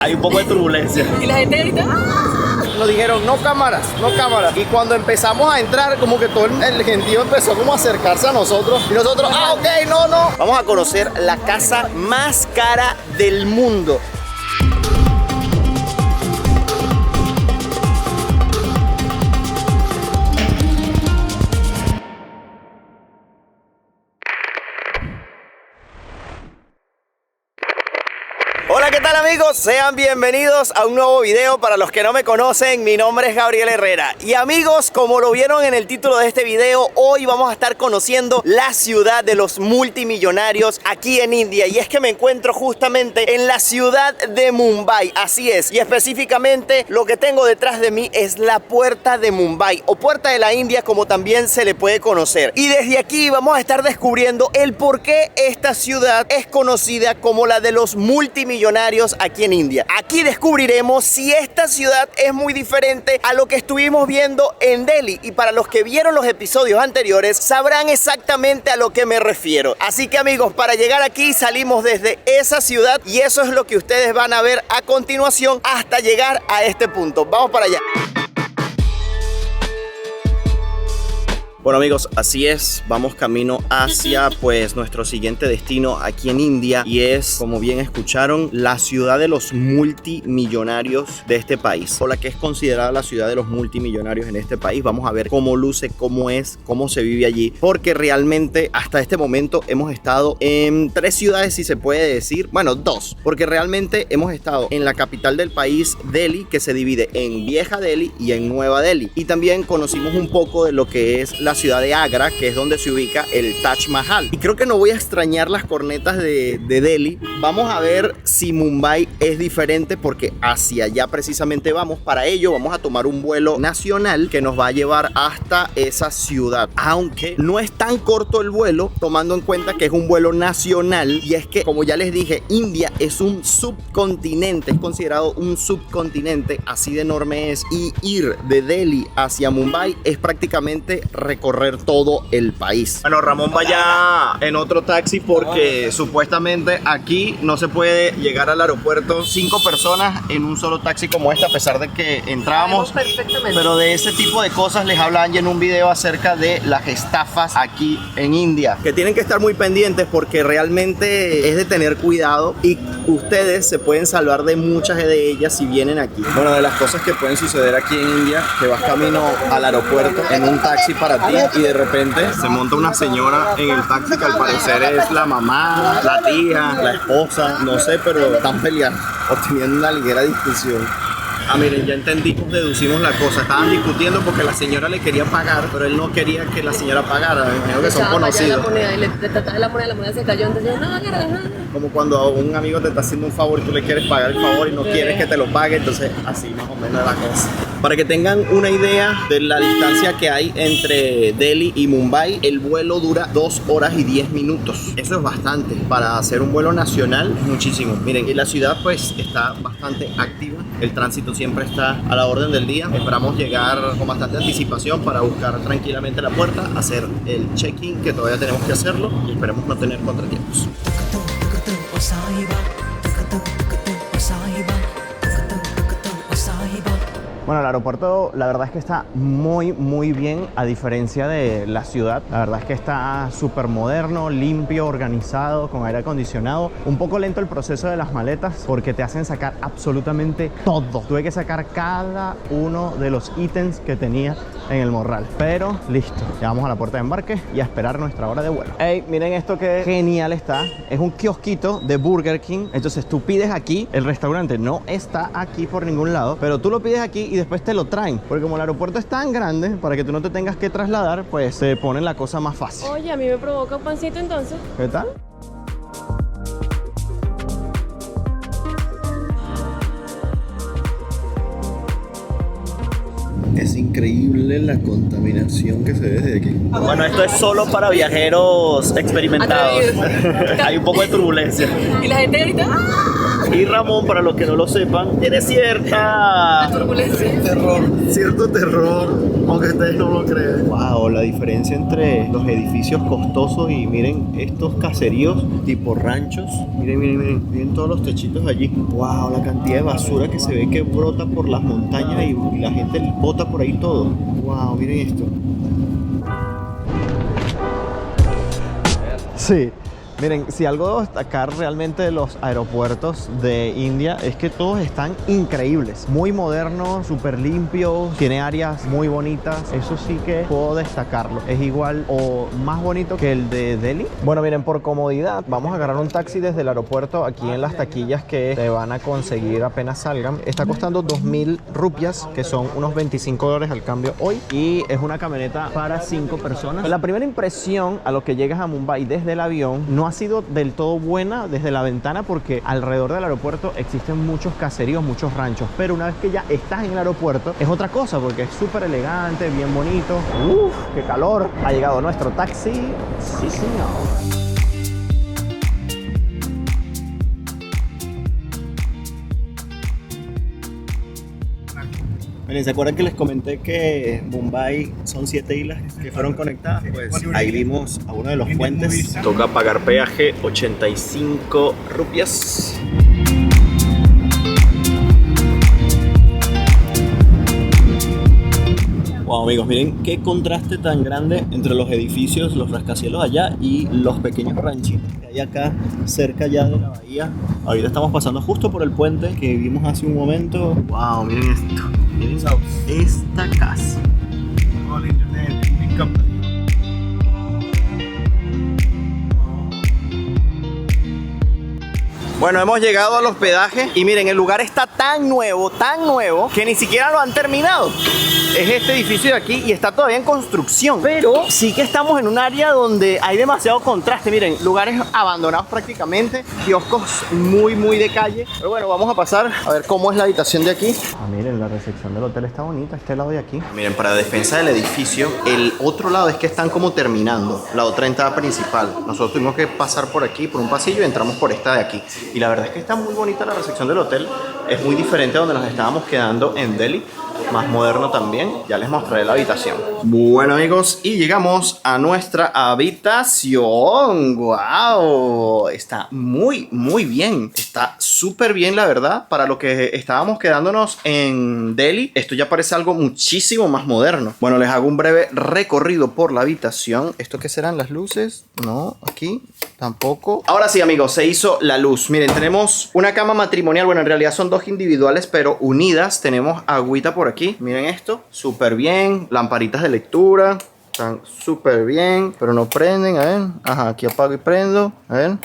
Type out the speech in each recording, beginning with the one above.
Hay un poco de turbulencia. Y la gente grita ¡ah! Nos dijeron no cámaras, no cámaras. Y cuando empezamos a entrar, como que todo el gentío empezó como a acercarse a nosotros. Y nosotros, ok, no. Vamos a conocer la casa más cara del mundo. Hola, ¿qué tal amigos? Sean bienvenidos a un nuevo video. Para los que no me conocen, mi nombre es Gabriel Herrera. Y amigos, como lo vieron en el título de este video, hoy vamos a estar conociendo la ciudad de los multimillonarios aquí en India. Y es que me encuentro justamente en la ciudad de Mumbai, así es. Y específicamente lo que tengo detrás de mí es la puerta de Mumbai, o puerta de la India como también se le puede conocer. Y desde aquí vamos a estar descubriendo el por qué esta ciudad es conocida como la de los multimillonarios aquí en India. Aquí descubriremos si esta ciudad es muy diferente a lo que estuvimos viendo en Delhi, y para los que vieron los episodios anteriores sabrán exactamente a lo que me refiero. Así que amigos, para llegar aquí salimos desde esa ciudad y eso es lo que ustedes van a ver a continuación hasta llegar a este punto. Vamos para allá. Bueno amigos, así es, vamos camino hacia pues nuestro siguiente destino aquí en India, y es, como bien escucharon, la ciudad de los multimillonarios de este país, o la que es considerada la ciudad de los multimillonarios en este país. Vamos a ver cómo luce, cómo es, cómo se vive allí, porque realmente hasta este momento hemos estado en 3 ciudades, si se puede decir, bueno, 2, porque realmente hemos estado en la capital del país, Delhi, que se divide en Vieja Delhi y en Nueva Delhi, y también conocimos un poco de lo que es la ciudad de Agra, que es donde se ubica el Taj Mahal. Y creo que no voy a extrañar las cornetas de Delhi. Vamos a ver si Mumbai es diferente, porque hacia allá precisamente vamos. Para ello vamos a tomar un vuelo nacional que nos va a llevar hasta esa ciudad, aunque no es tan corto el vuelo, tomando en cuenta que es un vuelo nacional. Y es que, como ya les dije, India es un subcontinente, es considerado un subcontinente, así de enorme es, y ir de Delhi hacia Mumbai es prácticamente recorrer todo el país. Bueno, Ramón vaya en otro taxi porque supuestamente aquí no se puede llegar al aeropuerto 5 personas en un solo taxi como este, a pesar de que entrábamos. Pero de ese tipo de cosas les habla Angie en un video acerca de las estafas aquí en India, que tienen que estar muy pendientes porque realmente es de tener cuidado y ustedes se pueden salvar de muchas de ellas si vienen aquí. Bueno, de las cosas que pueden suceder aquí en India, que vas camino al aeropuerto en un taxi para ti y de repente se monta una señora en el taxi que al parecer es la mamá, la tía, la esposa, no sé, pero están peleando o teniendo una ligera discusión. Ah, miren, ya entendimos, deducimos la cosa. Estaban discutiendo porque la señora le quería pagar, pero él no quería que la señora pagara. Me imagino que son conocidos. La moneda, y le trataba de la moneda se cayó, entonces no. Como cuando un amigo te está haciendo un favor y tú le quieres pagar el favor y no quieres que te lo pague, entonces así más o menos es la cosa. Para que tengan una idea de la distancia que hay entre Delhi y Mumbai, el vuelo dura 2 horas y 10 minutos. Eso es bastante. Para hacer un vuelo nacional es muchísimo. Miren, y la ciudad pues está bastante activa. El tránsito siempre está a la orden del día. Esperamos llegar con bastante anticipación para buscar tranquilamente la puerta, hacer el check-in, que todavía tenemos que hacerlo, y esperemos no tener contratiempos. Bueno, el aeropuerto la verdad es que está muy bien, a diferencia de la ciudad. La verdad es que está súper moderno, limpio, organizado, con aire acondicionado. Un poco lento el proceso de las maletas porque te hacen sacar absolutamente todo. Tuve que sacar cada uno de los ítems que tenía en el morral, pero listo. Llegamos a la puerta de embarque y a esperar nuestra hora de vuelo. Hey, miren esto que genial está. Es un kiosquito de Burger King. Entonces tú pides aquí, el restaurante no está aquí por ningún lado, pero tú lo pides aquí y después te lo traen, porque como el aeropuerto es tan grande, para que tú no te tengas que trasladar, pues se pone la cosa más fácil. Oye, a mí me provoca un pancito entonces. ¿Qué tal? Es increíble la contaminación que se ve desde aquí. Bueno, esto es solo para viajeros experimentados. Hay un poco de turbulencia. Y la gente grita ¡ah! Y Ramón, para los que no lo sepan, tiene cierta Turbulencia. Cierto terror, aunque ustedes no lo crean. Wow, la diferencia entre los edificios costosos y miren estos caseríos tipo ranchos. Miren todos los techitos allí. Wow, la cantidad de basura que se ve que brota por las montañas y la gente bota por ahí todo. Wow, miren esto. Sí. Miren, si algo debo destacar realmente de los aeropuertos de India es que todos están increíbles. Muy modernos, súper limpios, tiene áreas muy bonitas. Eso sí que puedo destacarlo. Es igual o más bonito que el de Delhi. Bueno, miren, por comodidad vamos a agarrar un taxi desde el aeropuerto aquí en las taquillas que te van a conseguir apenas salgan. Está costando 2.000 rupias, que son unos $25 al cambio hoy. Y es una camioneta para 5 personas. La primera impresión a lo que llegas a Mumbai desde el avión no ha sido del todo buena desde la ventana porque alrededor del aeropuerto existen muchos caseríos, muchos ranchos, pero una vez que ya estás en el aeropuerto es otra cosa porque es súper elegante, bien bonito. ¡Uf! ¡Qué calor! Ha llegado nuestro taxi. Sí, señor. Miren, ¿se acuerdan que les comenté que Mumbai son 7 islas que fueron conectadas? Pues ahí vimos a uno de los puentes. Toca pagar peaje, 85 rupias. Wow, amigos, miren qué contraste tan grande entre los edificios, los rascacielos allá y los pequeños ranchitos que hay acá cerca ya de la bahía. Ahorita estamos pasando justo por el puente que vimos hace un momento. Wow, miren esto. Miren esta casa. Bueno, hemos llegado al hospedaje y miren, el lugar está tan nuevo, que ni siquiera lo han terminado. Es este edificio de aquí y está todavía en construcción, pero sí que estamos en un área donde hay demasiado contraste. Miren, lugares abandonados prácticamente, kioscos muy de calle. Pero bueno, vamos a pasar a ver cómo es la habitación de aquí. Ah, miren, la recepción del hotel está bonita, este lado de aquí. Miren, para defensa del edificio, el otro lado es que están como terminando, la otra entrada principal. Nosotros tuvimos que pasar por aquí, por un pasillo, y entramos por esta de aquí. Y la verdad es que está muy bonita la recepción del hotel. Es muy diferente a donde nos estábamos quedando en Delhi. Más moderno también. Ya les mostraré la habitación. Bueno, amigos, y llegamos a nuestra habitación. ¡Wow! Está muy bien. Está súper bien, la verdad. Para lo que estábamos quedándonos en Delhi, esto ya parece algo muchísimo más moderno. Bueno, les hago un breve recorrido por la habitación. ¿Esto qué serán? ¿Las luces? No, aquí tampoco. Ahora sí, amigos, se hizo la luz. Miren, tenemos una cama matrimonial. Bueno, en realidad son 2 individuales, pero unidas. Tenemos agüita por aquí. Miren esto, súper bien. Lamparitas de lectura, están súper bien, pero no prenden. A ver, ajá, aquí apago y prendo. A ver,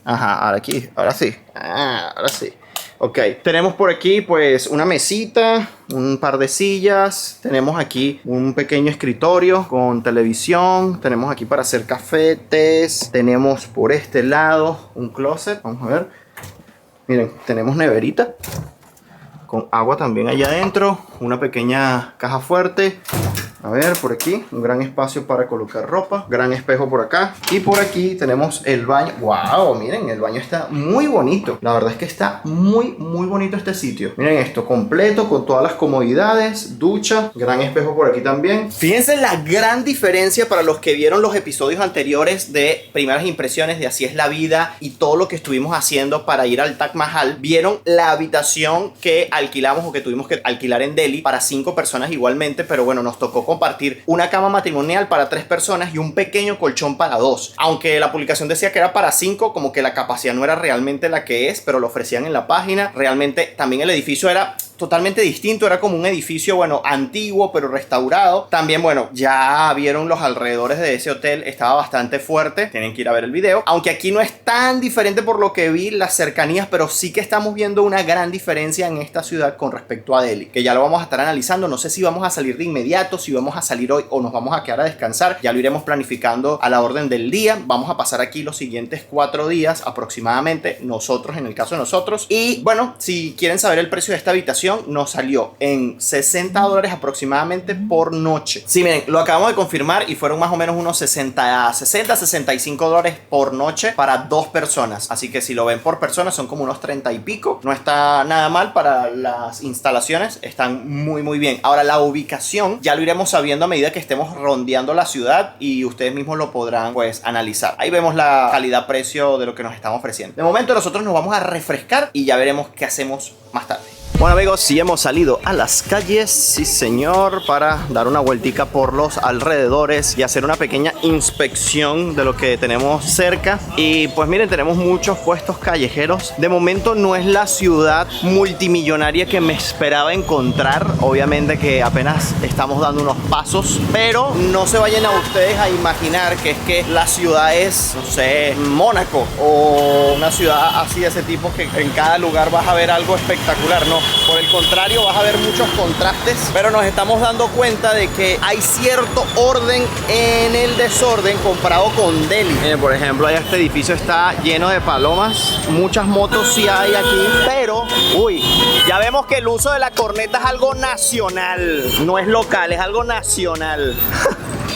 ajá, ahora aquí, ahora sí. Ahora sí. Ok, tenemos por aquí pues una mesita, un par de sillas, tenemos aquí un pequeño escritorio con televisión, tenemos aquí para hacer café, tés, tenemos por este lado un closet, vamos a ver, miren, tenemos neverita con agua también allá adentro, una pequeña caja fuerte. A ver, por aquí, un gran espacio para colocar ropa, gran espejo por acá. Y por aquí tenemos el baño. ¡Wow! Miren, el baño está muy bonito. La verdad es que está muy bonito este sitio. Miren esto, completo, con todas las comodidades, ducha, gran espejo por aquí también. Fíjense la gran diferencia para los que vieron los episodios anteriores de Primeras Impresiones de Así es la Vida y todo lo que estuvimos haciendo para ir al Taj Mahal. Vieron la habitación que alquilamos o que tuvimos que alquilar en Delhi para 5 personas igualmente, pero bueno, nos tocó compartir una cama matrimonial para 3 personas y un pequeño colchón para 2. Aunque la publicación decía que era para 5, como que la capacidad no era realmente la que es, pero lo ofrecían en la página. Realmente también el edificio era totalmente distinto, era como un edificio, bueno, antiguo, pero restaurado. También, bueno, ya vieron los alrededores de ese hotel, estaba bastante fuerte, tienen que ir a ver el video. Aunque aquí no es tan diferente por lo que vi, las cercanías, pero sí que estamos viendo una gran diferencia en esta ciudad con respecto a Delhi, que ya lo vamos a estar analizando. No sé si vamos a salir de inmediato, si vamos a salir hoy o nos vamos a quedar a descansar, ya lo iremos planificando a la orden del día. Vamos a pasar aquí los siguientes 4 días aproximadamente, nosotros, en el caso de nosotros. Y bueno, si quieren saber el precio de esta habitación, habitación nos salió en $60 aproximadamente por noche. Sí, miren, lo acabamos de confirmar y fueron más o menos unos $65 por noche para 2 personas. Así que si lo ven por persona son como unos 30 y pico. No está nada mal para las instalaciones, están muy bien. Ahora la ubicación ya lo iremos sabiendo a medida que estemos rondeando la ciudad y ustedes mismos lo podrán pues analizar. Ahí vemos la calidad-precio de lo que nos están ofreciendo. De momento nosotros nos vamos a refrescar y ya veremos qué hacemos más tarde. Bueno amigos, sí hemos salido a las calles, sí señor, para dar una vueltica por los alrededores y hacer una pequeña inspección de lo que tenemos cerca. Y pues miren, tenemos muchos puestos callejeros. De momento no es la ciudad multimillonaria que me esperaba encontrar. Obviamente que apenas estamos dando unos pasos, pero no se vayan a ustedes a imaginar que es que la ciudad es, no sé, Mónaco o una ciudad así de ese tipo que en cada lugar vas a ver algo espectacular, no. Por el contrario, vas a ver muchos contrastes, pero nos estamos dando cuenta de que hay cierto orden en el desorden comparado con Delhi. Miren, por ejemplo, allá este edificio está lleno de palomas. Muchas motos sí hay aquí, pero, uy, ya vemos que el uso de la corneta es algo nacional. No es local, es algo nacional.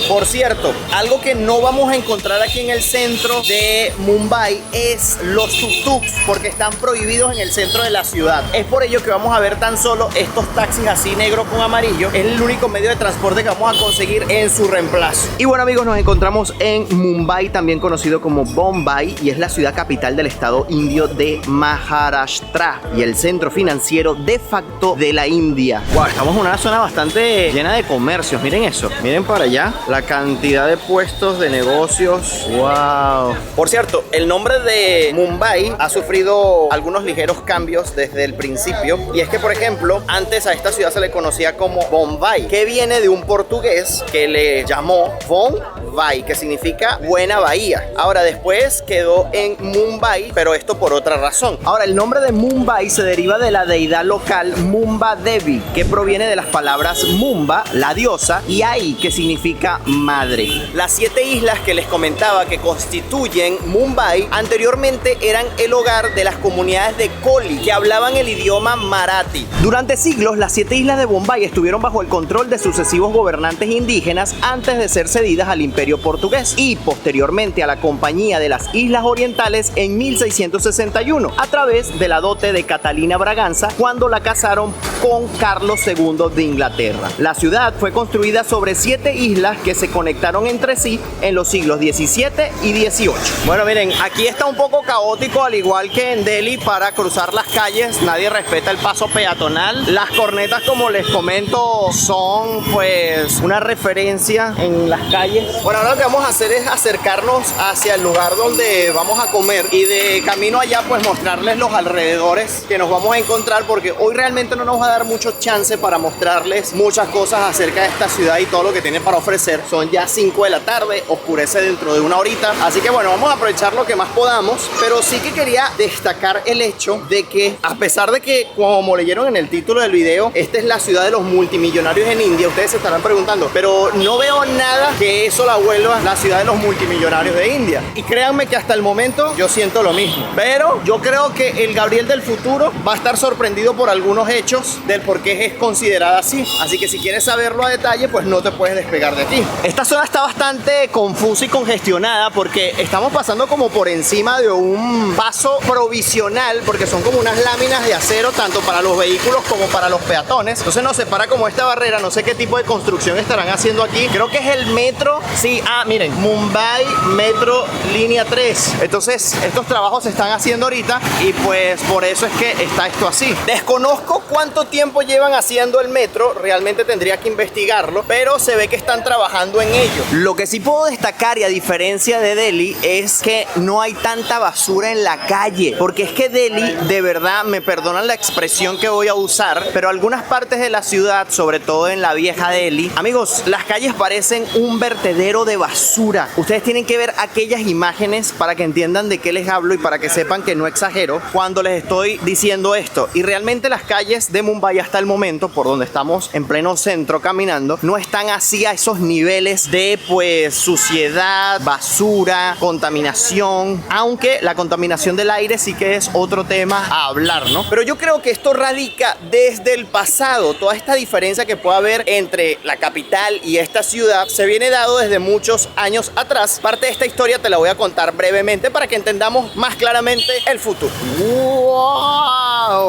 Por cierto, algo que no vamos a encontrar aquí en el centro de Mumbai es los tuk-tuks, porque están prohibidos en el centro de la ciudad. Es por ello que vamos a ver tan solo estos taxis así negro con amarillo. Es el único medio de transporte que vamos a conseguir en su reemplazo. Y bueno amigos, nos encontramos en Mumbai, también conocido como Bombay, y es la ciudad capital del estado indio de Maharashtra y el centro financiero de facto de la India. Wow, estamos en una zona bastante llena de comercios. Miren eso, miren para allá. La cantidad de puestos de negocios. Wow. Por cierto, el nombre de Mumbai ha sufrido algunos ligeros cambios desde el principio. Y es que, por ejemplo, antes a esta ciudad se le conocía como Bombay, que viene de un portugués que le llamó Bombay, que significa buena bahía. Ahora después quedó en Mumbai, pero esto por otra razón. Ahora el nombre de Mumbai se deriva de la deidad local Mumba Devi, que proviene de las palabras Mumba, la diosa, y Ai, que significa madre. Las 7 islas que les comentaba que constituyen Mumbai anteriormente eran el hogar de las comunidades de Koli, que hablaban el idioma marathi. Durante siglos, las 7 islas de Bombay estuvieron bajo el control de sucesivos gobernantes indígenas antes de ser cedidas al imperio portugués y posteriormente a la Compañía de las Islas Orientales en 1661 a través de la dote de Catalina Braganza cuando la casaron con Carlos II de Inglaterra. La ciudad fue construida sobre 7 islas que se conectaron entre sí en los siglos XVII y XVIII. Bueno, miren, aquí está un poco caótico, al igual que en Delhi, para cruzar las calles. Nadie respeta el paso peatonal. Las cornetas, como les comento, son pues una referencia en las calles. Bueno, ahora lo que vamos a hacer es acercarnos hacia el lugar donde vamos a comer y de camino allá pues mostrarles los alrededores que nos vamos a encontrar, porque hoy realmente no nos va a dar mucho chance para mostrarles muchas cosas acerca de esta ciudad y todo lo que tiene para ofrecer. Son ya 5 de la tarde, oscurece dentro de una horita, así que bueno, vamos a aprovechar lo que más podamos, pero sí que quería destacar el hecho de que a pesar de que, como leyeron en el título del video, esta es la ciudad de los multimillonarios en India, ustedes se estarán preguntando, pero no veo nada que eso la vuelva la ciudad de los multimillonarios de India, y créanme que hasta el momento yo siento lo mismo, pero yo creo que el Gabriel del futuro va a estar sorprendido por algunos hechos del por qué es considerada así, así que si quieres saberlo a detalle, pues no te puedes despegar de aquí. Esta zona está bastante confusa y congestionada porque estamos pasando como por encima de un paso provisional, porque son como unas láminas de acero tanto para los vehículos como para los peatones. Entonces nos separa como esta barrera. No sé qué tipo de construcción estarán haciendo aquí. Creo que es el metro. Sí, miren, Mumbai Metro Línea 3. Entonces estos trabajos se están haciendo ahorita y pues por eso es que está esto así. Desconozco cuánto tiempo llevan haciendo el metro. Realmente tendría que investigarlo, pero se ve que están trabajando en ello. Lo que sí puedo destacar, y a diferencia de Delhi, es que no hay tanta basura en la calle, porque es que Delhi, de verdad, me perdonan la expresión que voy a usar, pero algunas partes de la ciudad, sobre todo en la vieja Delhi, amigos, las calles parecen un vertedero vertedero de basura. Ustedes tienen que ver aquellas imágenes para que entiendan de qué les hablo y para que sepan que no exagero cuando les estoy diciendo esto. Y realmente las calles de Mumbai hasta el momento, por donde estamos en pleno centro caminando, no están así a esos niveles de pues suciedad, basura, contaminación, aunque la contaminación del aire sí que es otro tema a hablar, ¿no? Pero yo creo que esto radica desde el pasado. Toda esta diferencia que puede haber entre la capital y esta ciudad se viene dado desde muchos años atrás. Parte de esta historia te la voy a contar brevemente para que entendamos más claramente el futuro. ¡Wow!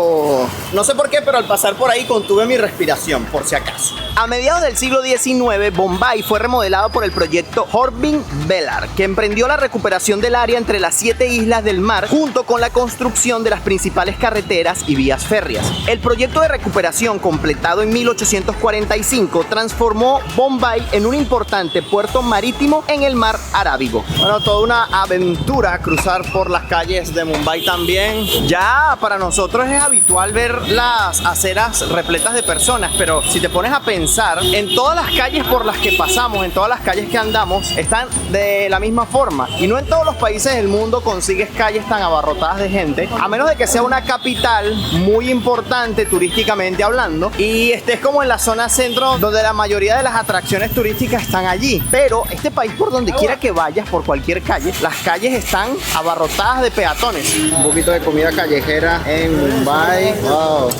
No sé por qué, pero al pasar por ahí contuve mi respiración, por si acaso. A mediados del siglo XIX, Bombay fue remodelado por el proyecto Hornbill Velar, que emprendió la recuperación del área entre las 7 islas del mar, junto con la construcción de las principales carreteras y vías férreas. El proyecto de recuperación, completado en 1845, transformó Bombay en un importante puerto marítimo en el mar Arábigo. Bueno, toda una aventura cruzar por las calles de Mumbai también. Ya para nosotros es habitual ver las aceras repletas de personas, pero si te pones a pensar, en todas las calles por las que pasamos, en todas las calles que andamos, están de la misma forma. Y no en todos los países del mundo consigues calles tan abarrotadas de gente, a menos de que sea una capital muy importante turísticamente hablando y estés como en la zona centro, donde la mayoría de las atracciones turísticas están allí. Pero este país, por donde quiera que vayas, por cualquier calle, las calles están abarrotadas de peatones. Un poquito de comida callejera en Mumbai. Wow.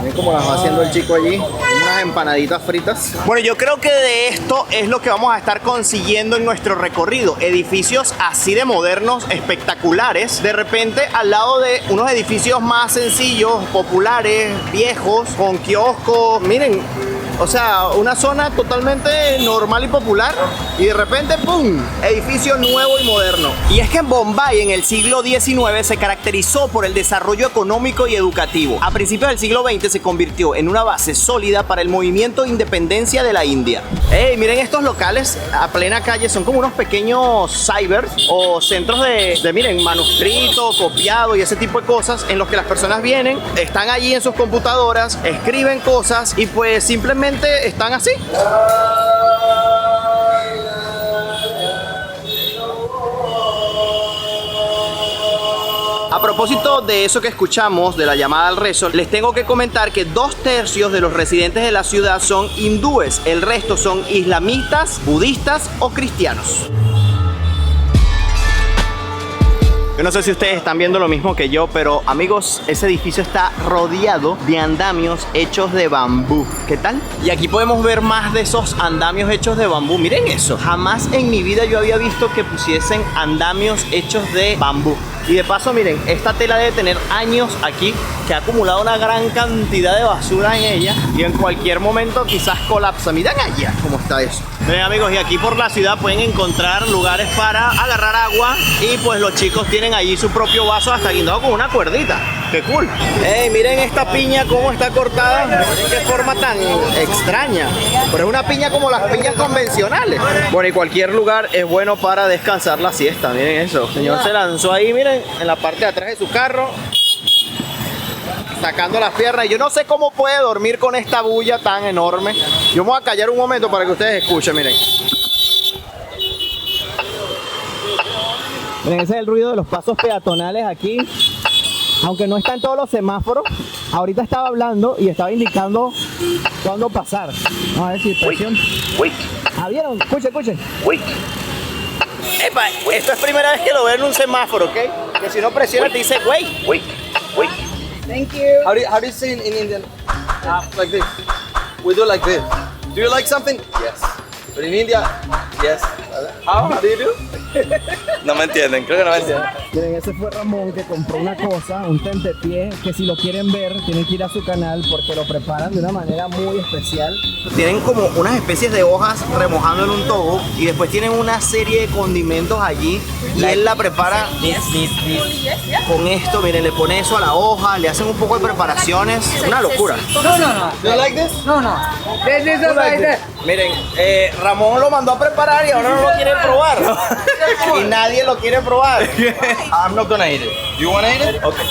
Miren cómo las va haciendo el chico allí. Unas empanaditas fritas. Bueno, yo creo que de esto es lo que vamos a estar consiguiendo en nuestro recorrido. Edificios así de modernos, espectaculares. De repente al lado de unos edificios más sencillos, populares, viejos, con kioscos. Miren, o sea, una zona totalmente normal y popular. Y de repente, ¡pum!, edificio nuevo y moderno. Y es que en Bombay en el siglo XIX se caracterizó por el desarrollo económico y educativo. A principios del siglo XX se convirtió en una base sólida para el movimiento de independencia de la India. ¡Ey! Miren estos locales a plena calle, son como unos pequeños cybers o centros de miren, manuscrito, copiado y ese tipo de cosas, en los que las personas vienen, están allí en sus computadoras, escriben cosas y pues simplemente están así. A propósito de eso que escuchamos, de la llamada al rezo, les tengo que comentar que 2/3 de los residentes de la ciudad son hindúes, el resto son islamistas, budistas o cristianos. Yo no sé si ustedes están viendo lo mismo que yo, pero amigos, ese edificio está rodeado de andamios hechos de bambú. ¿Qué tal? Y aquí podemos ver más de esos andamios hechos de bambú. Miren eso. Jamás en mi vida yo había visto que pusiesen andamios hechos de bambú. Y de paso, miren, esta tela debe tener años aquí, que ha acumulado una gran cantidad de basura en ella y en cualquier momento quizás colapsa. Miren allá cómo está eso. Miren amigos, y aquí por la ciudad pueden encontrar lugares para agarrar agua y pues los chicos tienen allí su propio vaso hasta guindado con una cuerdita. ¡Qué cool! ¡Ey! Miren esta piña cómo está cortada. Miren qué forma tan extraña. Pero es una piña como las piñas convencionales. Bueno, y cualquier lugar es bueno para descansar la siesta. Miren eso. El señor se lanzó ahí, miren, en la parte de atrás de su carro, sacando las piernas. Y yo no sé cómo puede dormir con esta bulla tan enorme. Yo me voy a callar un momento para que ustedes escuchen, miren. Miren, ese es el ruido de los pasos peatonales aquí. Aunque no está en todos los semáforos, ahorita estaba hablando y estaba indicando cuándo pasar. Vamos a ver si presión. Uy. Ah, ¿vieron? Escuchen. Uy. Epa, esto es primera vez que lo veo en un semáforo, ¿ok? Que si no presiona te dice, wait. Thank you. How do you say in Indian? Like this. We do like this. Do you like something? Yes. But in India, yes. How do you do? No me entienden, creo que no me entienden. Miren, ese fue Ramón que compró una cosa, un tentepié, que si lo quieren ver tienen que ir a su canal porque lo preparan de una manera muy especial. Tienen como unas especies de hojas remojando en un tobo y después tienen una serie de condimentos allí y él la prepara con esto. Miren, le pone eso a la hoja, le hacen un poco de preparaciones, una locura. Do you like this? No. This is like that. Miren, Ramón lo mandó a preparar y ahora no lo quiere probar. Y nadie lo quiere probar. I'm not gonna eat it. You wanna eat it? Okay.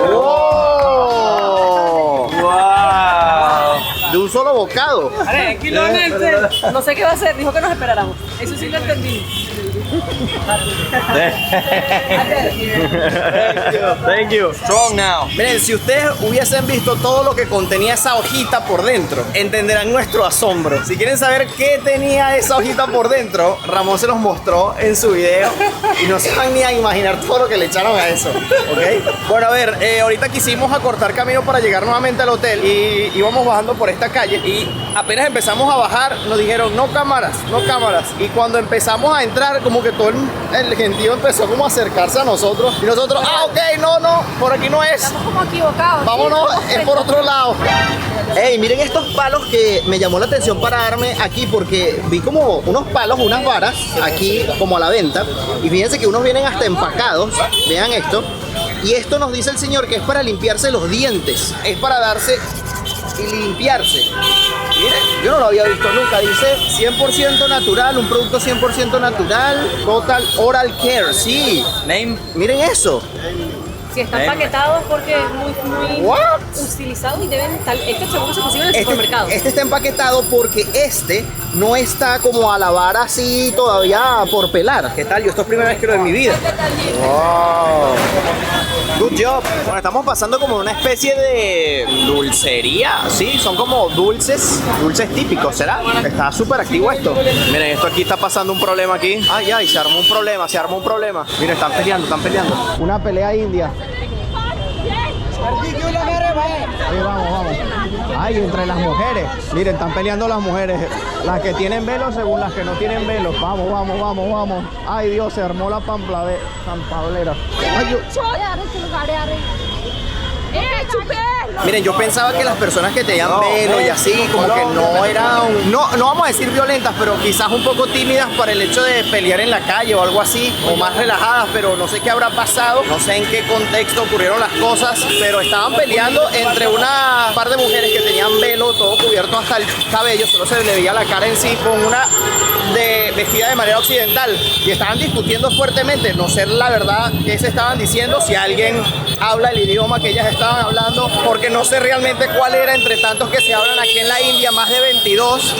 ¡Oh! Wow. provocado. Tranquilamente. No sé qué va a hacer, dijo que nos esperáramos. Eso sí lo entendí. Thank you. Strong now. Miren, si ustedes hubiesen visto todo lo que contenía esa hojita por dentro, entenderán nuestro asombro. Si quieren saber qué tenía esa hojita por dentro, Ramón se los mostró en su video y no se van ni a imaginar todo lo que le echaron a eso, ¿ok? Bueno, a ver, ahorita quisimos acortar camino para llegar nuevamente al hotel y íbamos bajando por esta calle y apenas empezamos a bajar nos dijeron no cámaras, no cámaras, y cuando empezamos a entrar como que todo el gentío empezó como a acercarse a nosotros y nosotros, ok, no, por aquí no es. Estamos como equivocados. Vámonos, ¿sí? es por otro lado. Ey, miren estos palos que me llamó la atención pararme aquí porque vi como unos palos, unas varas aquí como a la venta. Y fíjense que unos vienen hasta empacados. Vean esto. Y esto nos dice el señor que es para limpiarse los dientes. Es para darse y limpiarse. Miren, yo no lo había visto nunca. Dice 100% natural, un producto 100% natural. Total Oral Care, sí. Name. Miren eso. Si están empaquetados porque es muy What? utilizado y deben estar. Este seguro se consigue en el supermercado. Este está empaquetado porque este no está como a la vara así todavía por pelar. ¿Qué tal? Yo esto es primera vez que lo veo en mi vida. Wow. Good job. Bueno, estamos pasando como una especie de dulcería. Sí, son como dulces típicos, ¿será? Está súper activo esto. Miren, esto aquí está pasando un problema aquí. Ay, se armó un problema. Miren, están peleando. Una pelea india. Sí, vamos. Ay, entre las mujeres. Miren, están peleando las mujeres. Las que tienen velo según las que no tienen velo. Vamos. Ay, Dios, se armó la pampalera. Ay, yo... Miren, yo pensaba que las personas que tenían velo y así, como que no eran, no vamos a decir violentas, pero quizás un poco tímidas para el hecho de pelear en la calle o algo así, o más relajadas, pero no sé qué habrá pasado, no sé en qué contexto ocurrieron las cosas, pero estaban peleando entre una par de mujeres que tenían velo, todo cubierto hasta el cabello, solo se le veía la cara en sí, con una vestida de manera occidental, y estaban discutiendo fuertemente, no sé la verdad qué se estaban diciendo, si alguien habla el idioma que ellas estaban hablando, porque no sé realmente cuál era entre tantos que se hablan aquí en la India, más de 22.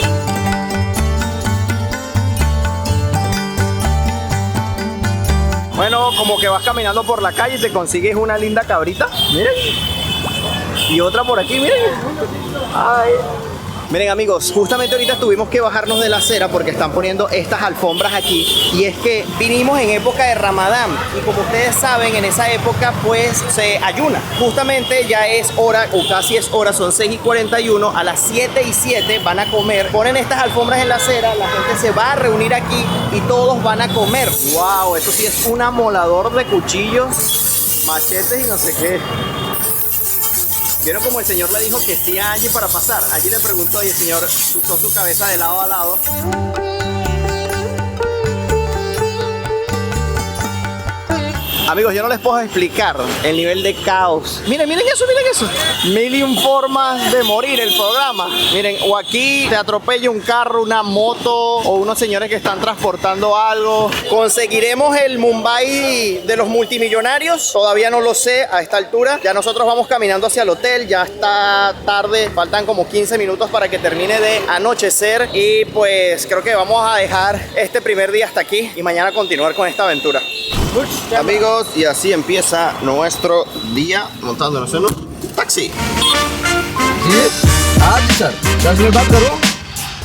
Bueno, como que vas caminando por la calle y te consigues una linda cabrita, miren, y otra por aquí, miren. Ay. Miren amigos, justamente ahorita tuvimos que bajarnos de la acera porque están poniendo estas alfombras aquí, y es que vinimos en época de Ramadán y como ustedes saben en esa época pues se ayuna. Justamente ya es hora o casi es hora, son 6:41, a las 7:07 van a comer, ponen estas alfombras en la acera, la gente se va a reunir aquí y todos van a comer. Wow, eso sí es un amolador de cuchillos, machetes y no sé qué. ¿Vieron como el señor le dijo que sí a Angie para pasar? Allí le preguntó y el señor usó su cabeza de lado a lado. Amigos, yo no les puedo explicar el nivel de caos. Miren eso. 1001 formas de morir el programa. Miren, o aquí te atropella un carro, una moto, o unos señores que están transportando algo. ¿Conseguiremos el Mumbai de los multimillonarios? Todavía no lo sé a esta altura. Ya nosotros vamos caminando hacia el hotel. Ya está tarde, faltan como 15 minutos para que termine de anochecer. Y pues creo que vamos a dejar este primer día hasta aquí y mañana continuar con esta aventura. Amigos, y así empieza nuestro día montándonos en un taxi.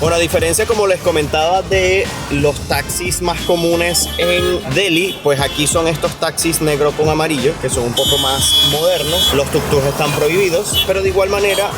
Bueno, a diferencia, como les comentaba, de los taxis más comunes en Delhi, pues aquí son estos taxis negro con amarillo, que son un poco más modernos. Los tuk-tuks están prohibidos, pero de igual manera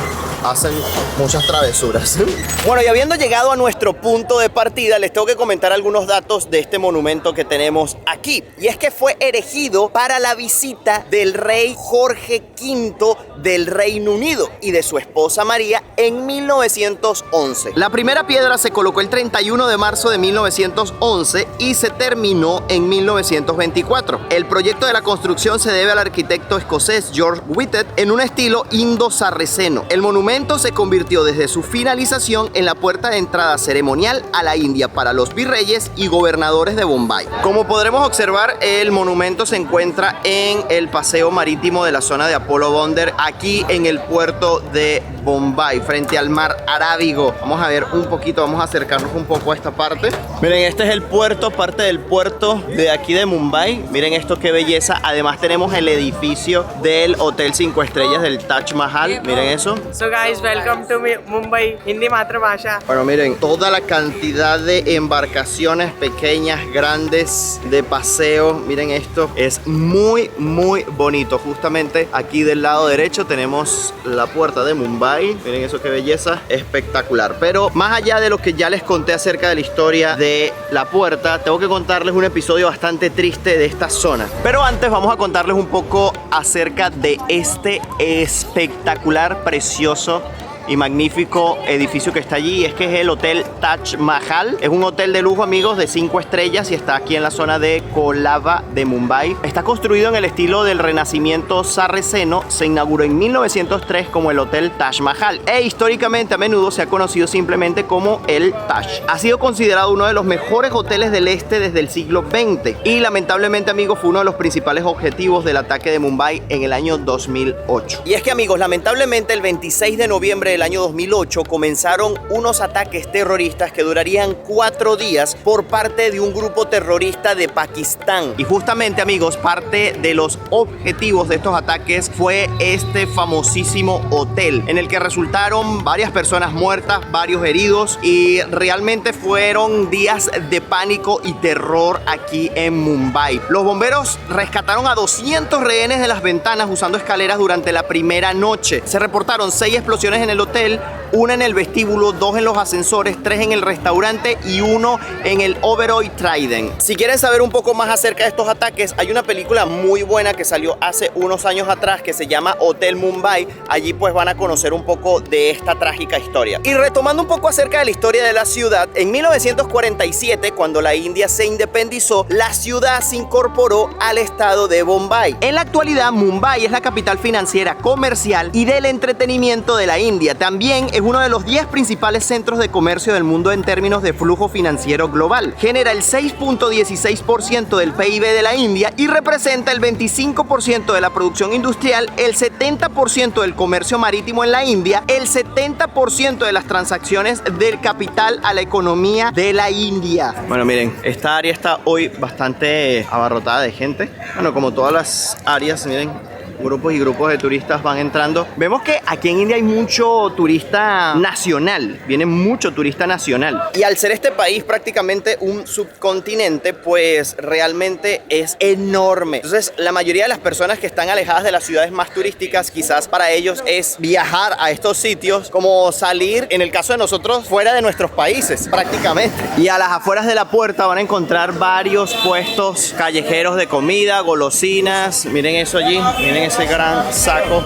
hacen muchas travesuras. Bueno, y habiendo llegado a nuestro punto de partida, les tengo que comentar algunos datos de este monumento que tenemos aquí. Y es que fue erigido para la visita del rey Jorge V del Reino Unido y de su esposa María en 1911. La primera piedra se colocó el 31 de marzo de 1911 y se terminó en 1924. El proyecto de la construcción se debe al arquitecto escocés George Whitehead en un estilo indo-sarraceno. El monumento monumento se convirtió desde su finalización en la puerta de entrada ceremonial a la India para los virreyes y gobernadores de Bombay. Como podremos observar, el monumento se encuentra en el paseo marítimo de la zona de Apollo Bunder, aquí en el puerto de Bombay, frente al mar Arábigo. Vamos a ver un poquito, vamos a acercarnos un poco a esta parte. Miren, este es el puerto, parte del puerto de aquí de Mumbai. Miren esto, qué belleza. Además tenemos el edificio del Hotel 5 Estrellas del Taj Mahal. Miren eso. So guys, welcome to Mumbai, Hindi Matrabhasha. Bueno, miren, toda la cantidad de embarcaciones pequeñas, grandes, de paseo. Miren esto, es muy, muy bonito. Justamente aquí del lado derecho tenemos la puerta de Mumbai. Miren eso, qué belleza, espectacular. Pero más allá de lo que ya les conté acerca de la historia de la puerta, tengo que contarles un episodio bastante triste de esta zona. Pero antes vamos a contarles un poco acerca de este espectacular, precioso y magnífico edificio que está allí. Es que es el Hotel Taj Mahal. Es un hotel de lujo, amigos, de 5 estrellas y está aquí en la zona de Colaba de Mumbai. Está construido en el estilo del renacimiento sarraceno. Se inauguró en 1903 como el Hotel Taj Mahal e históricamente a menudo se ha conocido simplemente como el Taj. Ha sido considerado uno de los mejores hoteles del este desde el siglo XX y lamentablemente, amigos, fue uno de los principales objetivos del ataque de Mumbai en el año 2008. Y es que, amigos, lamentablemente el 26 de noviembre del año 2008 comenzaron unos ataques terroristas que durarían 4 días por parte de un grupo terrorista de Pakistán. Y justamente, amigos, parte de los objetivos de estos ataques fue este famosísimo hotel, en el que resultaron varias personas muertas, varios heridos, y realmente fueron días de pánico y terror aquí en Mumbai. Los bomberos rescataron a 200 rehenes de las ventanas usando escaleras durante la primera noche. Se reportaron 6 explosiones en el hotel, una en el vestíbulo, 2 en los ascensores, 3 en el restaurante y 1 en el Oberoi Trident. Si quieren saber un poco más acerca de estos ataques, hay una película muy buena que salió hace unos años atrás que se llama Hotel Mumbai. Allí pues van a conocer un poco de esta trágica historia. Y retomando un poco acerca de la historia de la ciudad, en 1947, cuando la India se independizó, la ciudad se incorporó al estado de Bombay. En la actualidad, Mumbai es la capital financiera, comercial y del entretenimiento de la India. También es uno de los 10 principales centros de comercio del mundo en términos de flujo financiero global. Genera el 6.16% del PIB de la India y representa el 25% de la producción industrial, el 70% del comercio marítimo en la India, el 70% de las transacciones del capital a la economía de la India. Bueno, miren, esta área está hoy bastante abarrotada de gente. Bueno, como todas las áreas, miren, grupos y grupos de turistas van entrando. Vemos que aquí en India hay mucho turista nacional, viene mucho turista nacional. Y al ser este país prácticamente un subcontinente, pues realmente es enorme. Entonces, la mayoría de las personas que están alejadas de las ciudades más turísticas, quizás para ellos es viajar a estos sitios, como salir, en el caso de nosotros, fuera de nuestros países, prácticamente. Y a las afueras de la puerta van a encontrar varios puestos callejeros de comida, golosinas. Miren eso allí, miren ese gran saco.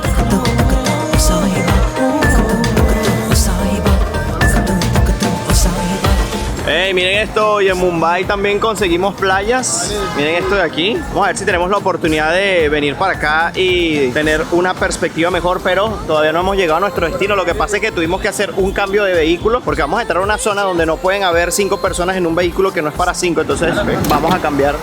Hey, miren esto, y en Mumbai también conseguimos playas. Miren esto de aquí. Vamos a ver si tenemos la oportunidad de venir para acá y tener una perspectiva mejor, pero todavía no hemos llegado a nuestro destino. Lo que pasa es que tuvimos que hacer un cambio de vehículo porque vamos a entrar a una zona donde no pueden haber 5 personas en un vehículo que no es para 5. Entonces vamos a cambiar.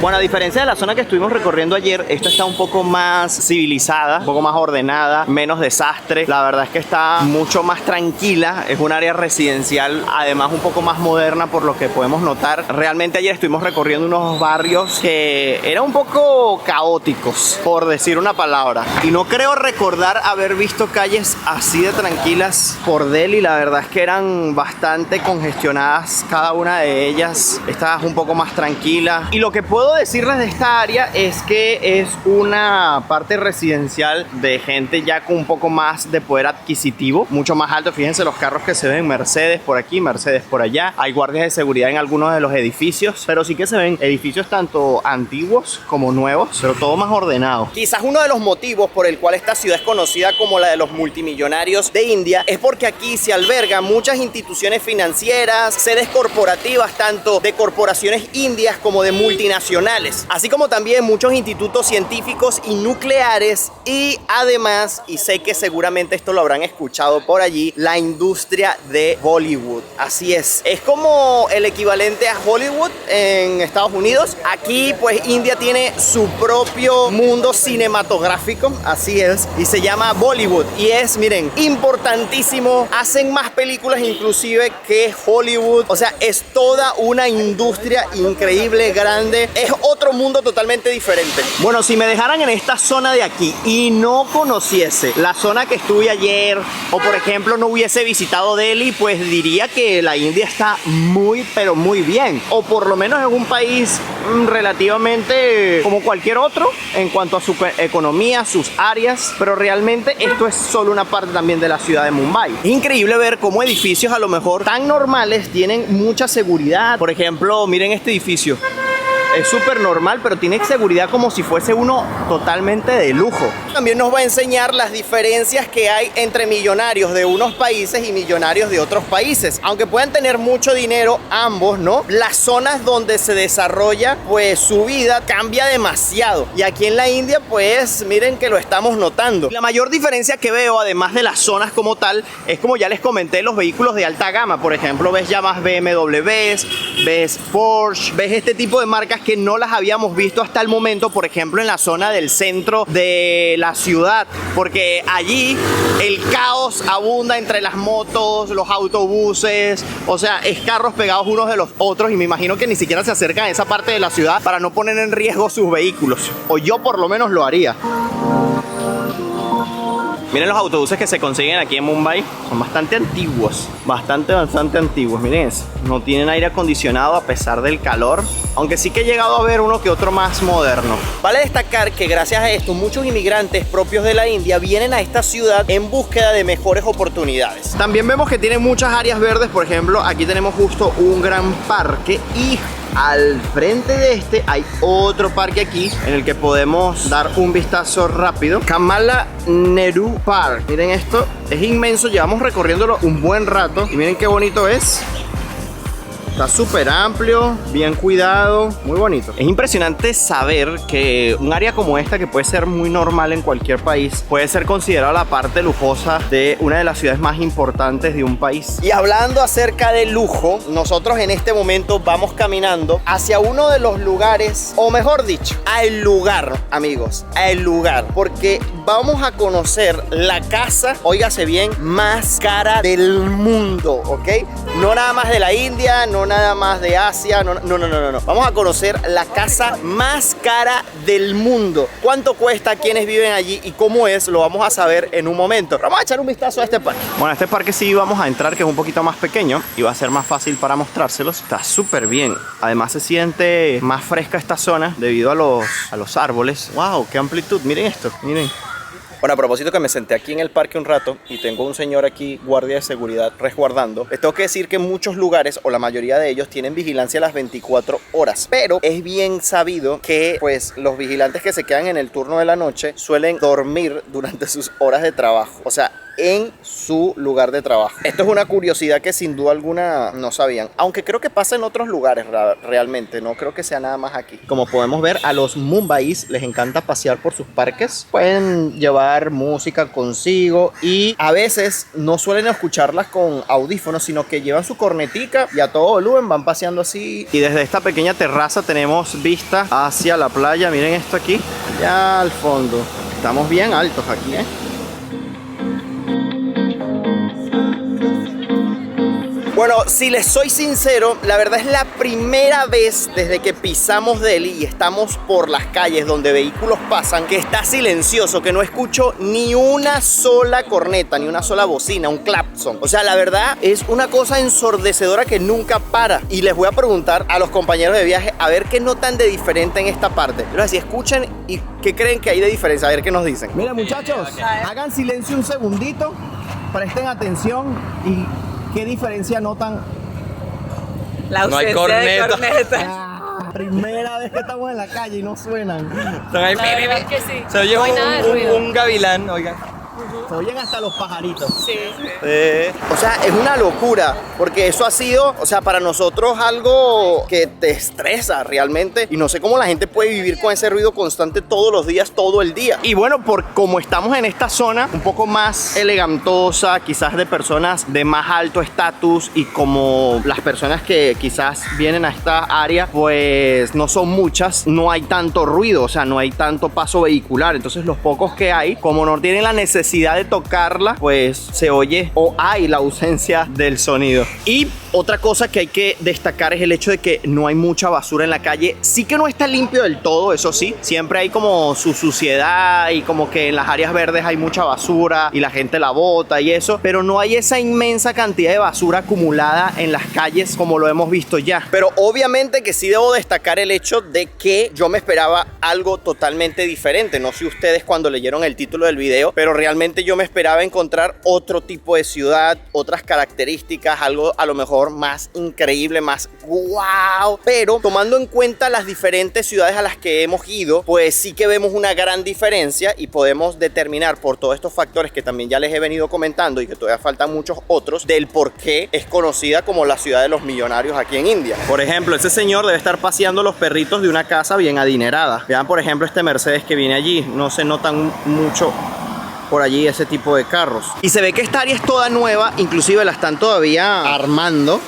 Bueno, a diferencia de la zona que estuvimos recorriendo ayer, esta está un poco más civilizada, un poco más ordenada, menos desastre. La verdad es que está mucho más tranquila. Es un área residencial, además un poco más moderna por lo que podemos notar. Realmente ayer estuvimos recorriendo unos barrios que eran un poco caóticos, por decir una palabra. Y no creo recordar haber visto calles así de tranquilas por Delhi. La verdad es que eran bastante congestionadas cada una de ellas. Esta es un poco más tranquila. Y lo que puedo decirles de esta área es que es una parte residencial de gente ya con un poco más de poder adquisitivo, mucho más alto. Fíjense los carros que se ven, Mercedes por aquí, Mercedes por allá. Hay guardias de seguridad en algunos de los edificios, pero sí que se ven edificios tanto antiguos como nuevos, pero todo más ordenado. Quizás uno de los motivos por el cual esta ciudad es conocida como la de los multimillonarios de India es porque aquí se albergan muchas instituciones financieras, sedes corporativas, tanto de corporaciones indias como de multinacionales, internacionales, así como también muchos institutos científicos y nucleares, y además, y sé que seguramente esto lo habrán escuchado por allí, la industria de Bollywood. Así es como el equivalente a Hollywood en Estados Unidos. Aquí pues India tiene su propio mundo cinematográfico, así es, y se llama Bollywood, y es, miren, importantísimo. Hacen más películas inclusive que Hollywood, o sea, es toda una industria increíble, grande, es otro mundo totalmente diferente. Bueno, si me dejaran en esta zona de aquí y no conociese la zona que estuve ayer, o por ejemplo no hubiese visitado Delhi, pues diría que la India está muy, pero muy bien, o por lo menos es un país relativamente como cualquier otro en cuanto a su economía, sus áreas, pero realmente esto es solo una parte también de la ciudad de Mumbai. Es increíble ver cómo edificios a lo mejor tan normales tienen mucha seguridad. Por ejemplo, miren este edificio. Es súper normal, pero tiene seguridad como si fuese uno totalmente de lujo. También nos va a enseñar las diferencias que hay entre millonarios de unos países y millonarios de otros países. Aunque puedan tener mucho dinero ambos, ¿no? Las zonas donde se desarrolla, pues su vida cambia demasiado. Y aquí en la India, pues miren que lo estamos notando. La mayor diferencia que veo, además de las zonas como tal, es como ya les comenté, los vehículos de alta gama. Por ejemplo, ves ya más BMWs, ves Porsche, ves este tipo de marcas que no las habíamos visto hasta el momento, por ejemplo en la zona del centro de la ciudad, porque allí el caos abunda entre las motos, los autobuses, o sea, es carros pegados unos de los otros, y me imagino que ni siquiera se acercan a esa parte de la ciudad para no poner en riesgo sus vehículos, o yo por lo menos lo haría. Miren los autobuses que se consiguen aquí en Mumbai, son bastante antiguos, bastante antiguos. Miren eso, no tienen aire acondicionado a pesar del calor, aunque sí que he llegado a ver uno que otro más moderno. Vale destacar que gracias a esto muchos inmigrantes propios de la India vienen a esta ciudad en búsqueda de mejores oportunidades. También vemos que tiene muchas áreas verdes. Por ejemplo, aquí tenemos justo un gran parque, y al frente de este hay otro parque aquí en el que podemos dar un vistazo rápido. Kamala Nehru Park. Miren esto, es inmenso, llevamos recorriéndolo un buen rato y miren qué bonito es. Está súper amplio, bien cuidado, muy bonito. Es impresionante saber que un área como esta, que puede ser muy normal en cualquier país, puede ser considerada la parte lujosa de una de las ciudades más importantes de un país. Y hablando acerca de lujo, nosotros en este momento vamos caminando hacia uno de los lugares, o mejor dicho, al lugar, amigos, al lugar, porque vamos a conocer la casa, óigase bien, más cara del mundo, ¿ok? No nada más de la India, no nada más de Asia, no. Vamos a conocer la casa más cara del mundo. ¿Cuánto cuesta? ¿Quiénes viven allí? ¿Y cómo es? Lo vamos a saber en un momento. Vamos a echar un vistazo a este parque. Bueno, este parque sí vamos a entrar, que es un poquito más pequeño y va a ser más fácil para mostrárselos. Está súper bien. Además se siente más fresca esta zona debido a los árboles. ¡Wow! ¡Qué amplitud! Miren esto, miren. Bueno, a propósito que me senté aquí en el parque un rato y tengo un señor aquí, guardia de seguridad, resguardando, les tengo que decir que muchos lugares, o la mayoría de ellos, tienen vigilancia a las 24 horas. Pero es bien sabido que pues los vigilantes que se quedan en el turno de la noche suelen dormir durante sus horas de trabajo. O sea, en su lugar de trabajo. Esto es una curiosidad que sin duda alguna no sabían, aunque creo que pasa en otros lugares realmente, no creo que sea nada más aquí. Como podemos ver, a los Mumbai's les encanta pasear por sus parques. Pueden llevar música consigo y a veces no suelen escucharlas con audífonos, sino que llevan su cornetica y a todo volumen van paseando así. Y desde esta pequeña terraza tenemos vista hacia la playa. Miren esto aquí, allá al fondo. Estamos bien altos aquí, ¿eh? Bueno, si les soy sincero, la verdad es la primera vez desde que pisamos Delhi y estamos por las calles donde vehículos pasan que está silencioso, que no escucho ni una sola corneta, ni una sola bocina, un clapson. O sea, la verdad es una cosa ensordecedora que nunca para. Y les voy a preguntar a los compañeros de viaje a ver qué notan de diferente en esta parte. Pero así escuchen y qué creen que hay de diferencia, a ver qué nos dicen. Mira, muchachos, hagan silencio un segundito, presten atención y ¿qué diferencia notan? La No hay ausencia de corneta. Primera vez que estamos en la calle y no suenan. Son ahí, La verdad es que sí. se oye No hay nada de ruido. un gavilán, oigan. Se oyen hasta los pajaritos. Sí. O sea, es una locura, porque eso ha sido, o sea, para nosotros algo que te estresa realmente, y no sé cómo la gente puede vivir con ese ruido constante todos los días, todo el día. Y bueno, como estamos en esta zona un poco más elegantosa, quizás de personas de más alto estatus, y como las personas que quizás vienen a esta área, pues no son muchas, no hay tanto ruido, o sea, no hay tanto paso vehicular. Entonces los pocos que hay, como no tienen la necesidad de tocarla, pues se oye o hay la ausencia del sonido. Y otra cosa que hay que destacar es el hecho de que no hay mucha basura en la calle. Sí que no está limpio del todo, eso sí, siempre hay como su suciedad y como que en las áreas verdes hay mucha basura y la gente la bota y eso, pero no hay esa inmensa cantidad de basura acumulada en las calles como lo hemos visto ya. Pero obviamente que sí debo destacar el hecho de que yo me esperaba algo totalmente diferente. No sé ustedes cuando leyeron el título del video, pero realmente yo me esperaba encontrar otro tipo de ciudad, otras características, algo a lo mejor más increíble, más wow. Pero tomando en cuenta las diferentes ciudades a las que hemos ido, pues sí que vemos una gran diferencia y podemos determinar por todos estos factores que también ya les he venido comentando y que todavía faltan muchos otros, del por qué es conocida como la ciudad de los millonarios aquí en India. Por ejemplo, ese señor debe estar paseando los perritos de una casa bien adinerada. Vean por ejemplo este Mercedes que viene allí, no se notan mucho por allí ese tipo de carros. Y se ve que esta área es toda nueva, inclusive la están todavía armando.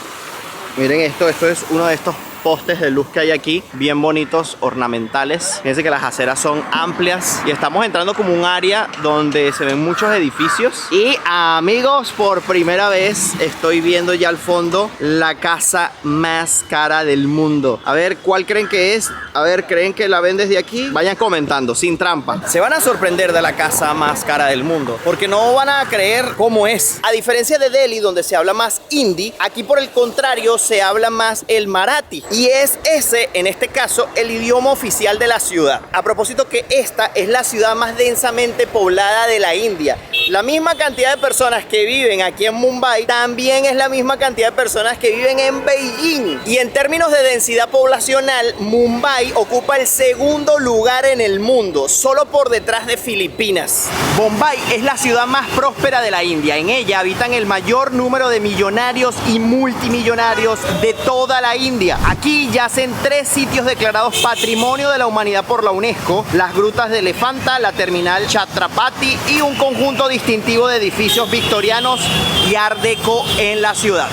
Miren esto es uno de estos postes de luz que hay aquí, bien bonitos, ornamentales. Fíjense que las aceras son amplias y estamos entrando como un área donde se ven muchos edificios. Y amigos, por primera vez estoy viendo ya al fondo la casa más cara del mundo. A ver, ¿cuál creen que es? A ver, ¿creen que la ven desde aquí? Vayan comentando, sin trampa. Se van a sorprender de la casa más cara del mundo, porque no van a creer cómo es. A diferencia de Delhi, donde se habla más hindi, aquí por el contrario se habla más el marathi. Y es ese, en este caso, el idioma oficial de la ciudad. A propósito que esta es la ciudad más densamente poblada de la India. La misma cantidad de personas que viven aquí en Mumbai también es la misma cantidad de personas que viven en Beijing. Y en términos de densidad poblacional, Mumbai ocupa el segundo lugar en el mundo, solo por detrás de Filipinas. Bombay es la ciudad más próspera de la India. En ella habitan el mayor número de millonarios y multimillonarios de toda la India. Aquí yacen 3 sitios declarados Patrimonio de la Humanidad por la UNESCO: las grutas de Elefanta, la terminal Chhatrapati y un conjunto distintivo de edificios victorianos y art deco en la ciudad.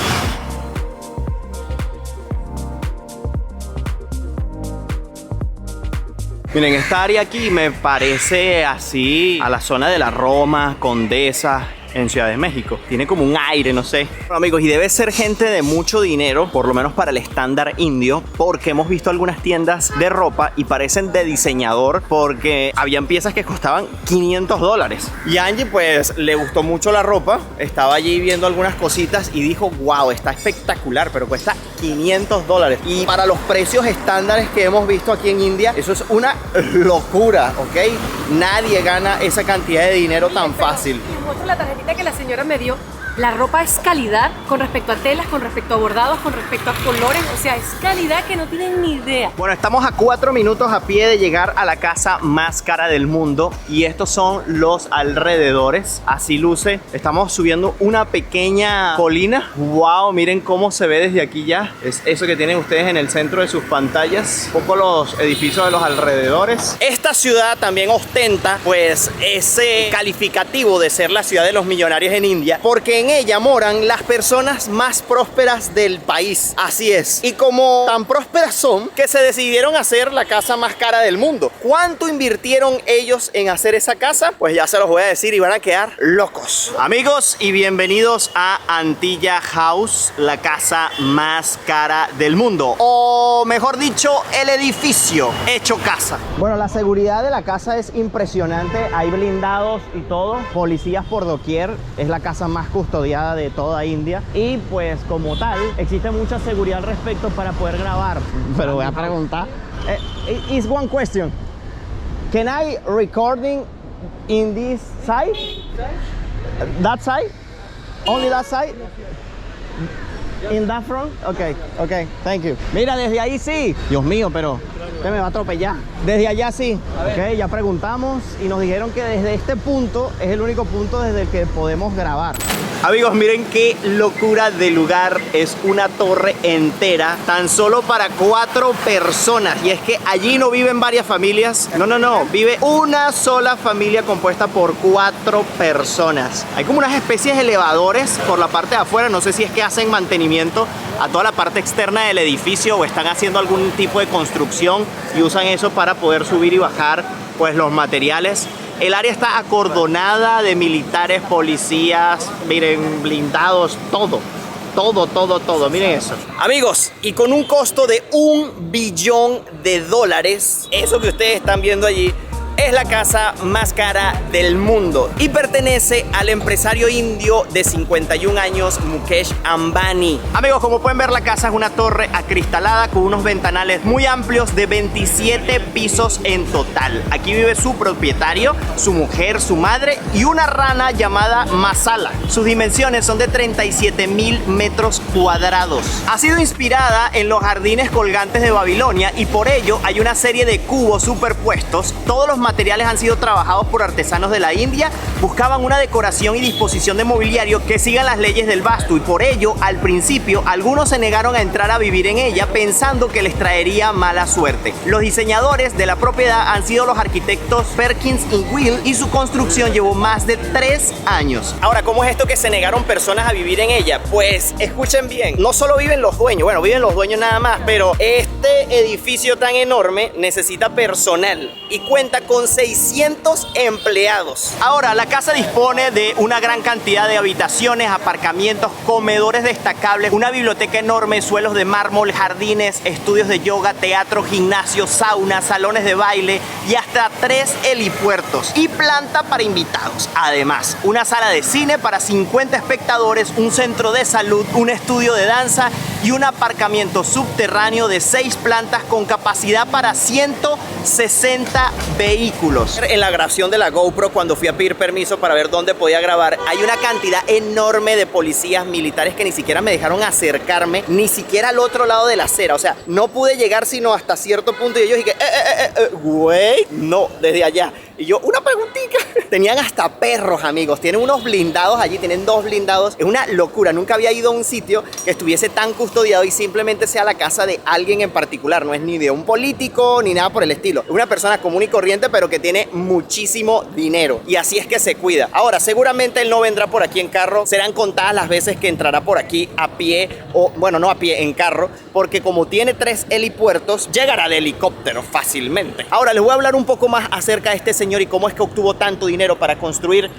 Miren, esta área aquí me parece así a la zona de la Roma, Condesa, en Ciudad de México. Tiene como un aire, no sé. Bueno, amigos, y debe ser gente de mucho dinero, por lo menos para el estándar indio, porque hemos visto algunas tiendas de ropa y parecen de diseñador, porque habían piezas que costaban $500. Y a Angie pues le gustó mucho la ropa, estaba allí viendo algunas cositas y dijo, wow, está espectacular, pero cuesta $500. Y para los precios estándares que hemos visto aquí en India, eso es una locura, ¿ok? Nadie gana esa cantidad de dinero tan fácil. Muestro la tarjetita que la señora me dio. La ropa es calidad con respecto a telas, con respecto a bordados, con respecto a colores. O sea, es calidad que no tienen ni idea. Bueno, estamos a 4 minutos a pie de llegar a la casa más cara del mundo. Y estos son los alrededores. Así luce. Estamos subiendo una pequeña colina. Wow, miren cómo se ve desde aquí ya. Es eso que tienen ustedes en el centro de sus pantallas. Un poco los edificios de los alrededores. Esta ciudad también ostenta pues ese calificativo de ser la ciudad de los millonarios en India, porque en ella moran las personas más prósperas del país. Así es. Y como tan prósperas son, que se decidieron hacer la casa más cara del mundo. ¿Cuánto invirtieron ellos en hacer esa casa? Pues ya se los voy a decir y van a quedar locos. Amigos, y bienvenidos a Antilla House, la casa más cara del mundo. O mejor dicho, el edificio hecho casa. Bueno, la seguridad de la casa es impresionante. Hay blindados y todo. Policías por doquier. Es la casa más custodiada de toda India y pues como tal existe mucha seguridad al respecto para poder grabar. Pero voy a preguntar, is one question, can I recording in this side? That side? Only that side? In that front? Okay, thank you. Mira, desde ahí sí. Dios mío, pero Usted me va a atropellar. Desde allá sí. Ok, ya preguntamos y nos dijeron que desde este punto es el único punto desde el que podemos grabar. Amigos, miren qué locura de lugar. Es una torre entera, tan solo para 4 personas. Y es que allí no viven varias familias. No, vive una sola familia compuesta por 4 personas. Hay como unas especies de elevadores por la parte de afuera. No sé si es que hacen mantenimiento a toda la parte externa del edificio o están haciendo algún tipo de construcción y usan eso para poder subir y bajar pues los materiales. El área está acordonada de militares, policías, miren, blindados, todo, miren eso. Amigos, y con un costo de $1 billón, eso que ustedes están viendo allí es la casa más cara del mundo y pertenece al empresario indio de 51 años, Mukesh Ambani. Amigos, como pueden ver, la casa es una torre acristalada con unos ventanales muy amplios de 27 pisos en total. Aquí vive su propietario, su mujer, su madre y una rana llamada Masala. Sus dimensiones son de 37.000 metros cuadrados. Ha sido inspirada en los jardines colgantes de Babilonia y por ello hay una serie de cubos superpuestos. Todos los materiales han sido trabajados por artesanos de la India. Buscaban una decoración y disposición de mobiliario que sigan las leyes del vastu y por ello al principio algunos se negaron a entrar a vivir en ella pensando que les traería mala suerte. Los diseñadores de la propiedad han sido los arquitectos Perkins y Will y su construcción llevó más de 3 años. Ahora, ¿cómo es esto que se negaron personas a vivir en ella? Pues escuchen bien, no solo viven los dueños, bueno, viven los dueños nada más, pero este edificio tan enorme necesita personal y cuenta con 600 empleados. Ahora, la casa dispone de una gran cantidad de habitaciones, aparcamientos, comedores destacables, una biblioteca enorme, suelos de mármol, jardines, estudios de yoga, teatro, gimnasio, sauna, salones de baile y hasta 3 helipuertos y planta para invitados. Además, una sala de cine para 50 espectadores, un centro de salud, un estudio de danza y un aparcamiento subterráneo de 6 plantas con capacidad para 160 vehículos. En la grabación de la GoPro, cuando fui a pedir permiso para ver dónde podía grabar, hay una cantidad enorme de policías militares que ni siquiera me dejaron acercarme, ni siquiera al otro lado de la acera. O sea, no pude llegar sino hasta cierto punto y ellos dije, güey, no, desde allá. Y yo, una preguntita. Tenían hasta perros, amigos. Tienen unos blindados allí, tienen 2 blindados. Es una locura. Nunca había ido a un sitio que estuviese tan custodiado y simplemente sea la casa de alguien en particular. No es ni de un político ni nada por el estilo. Es una persona común y corriente, pero que tiene muchísimo dinero. Y así es que se cuida. Ahora, seguramente él no vendrá por aquí en carro. Serán contadas las veces que entrará por aquí a pie o, bueno, no a pie, en carro. Porque como tiene 3 helipuertos, llegará de helicóptero fácilmente. Ahora, les voy a hablar un poco más acerca de este señor y cómo es que obtuvo tanto dinero para construir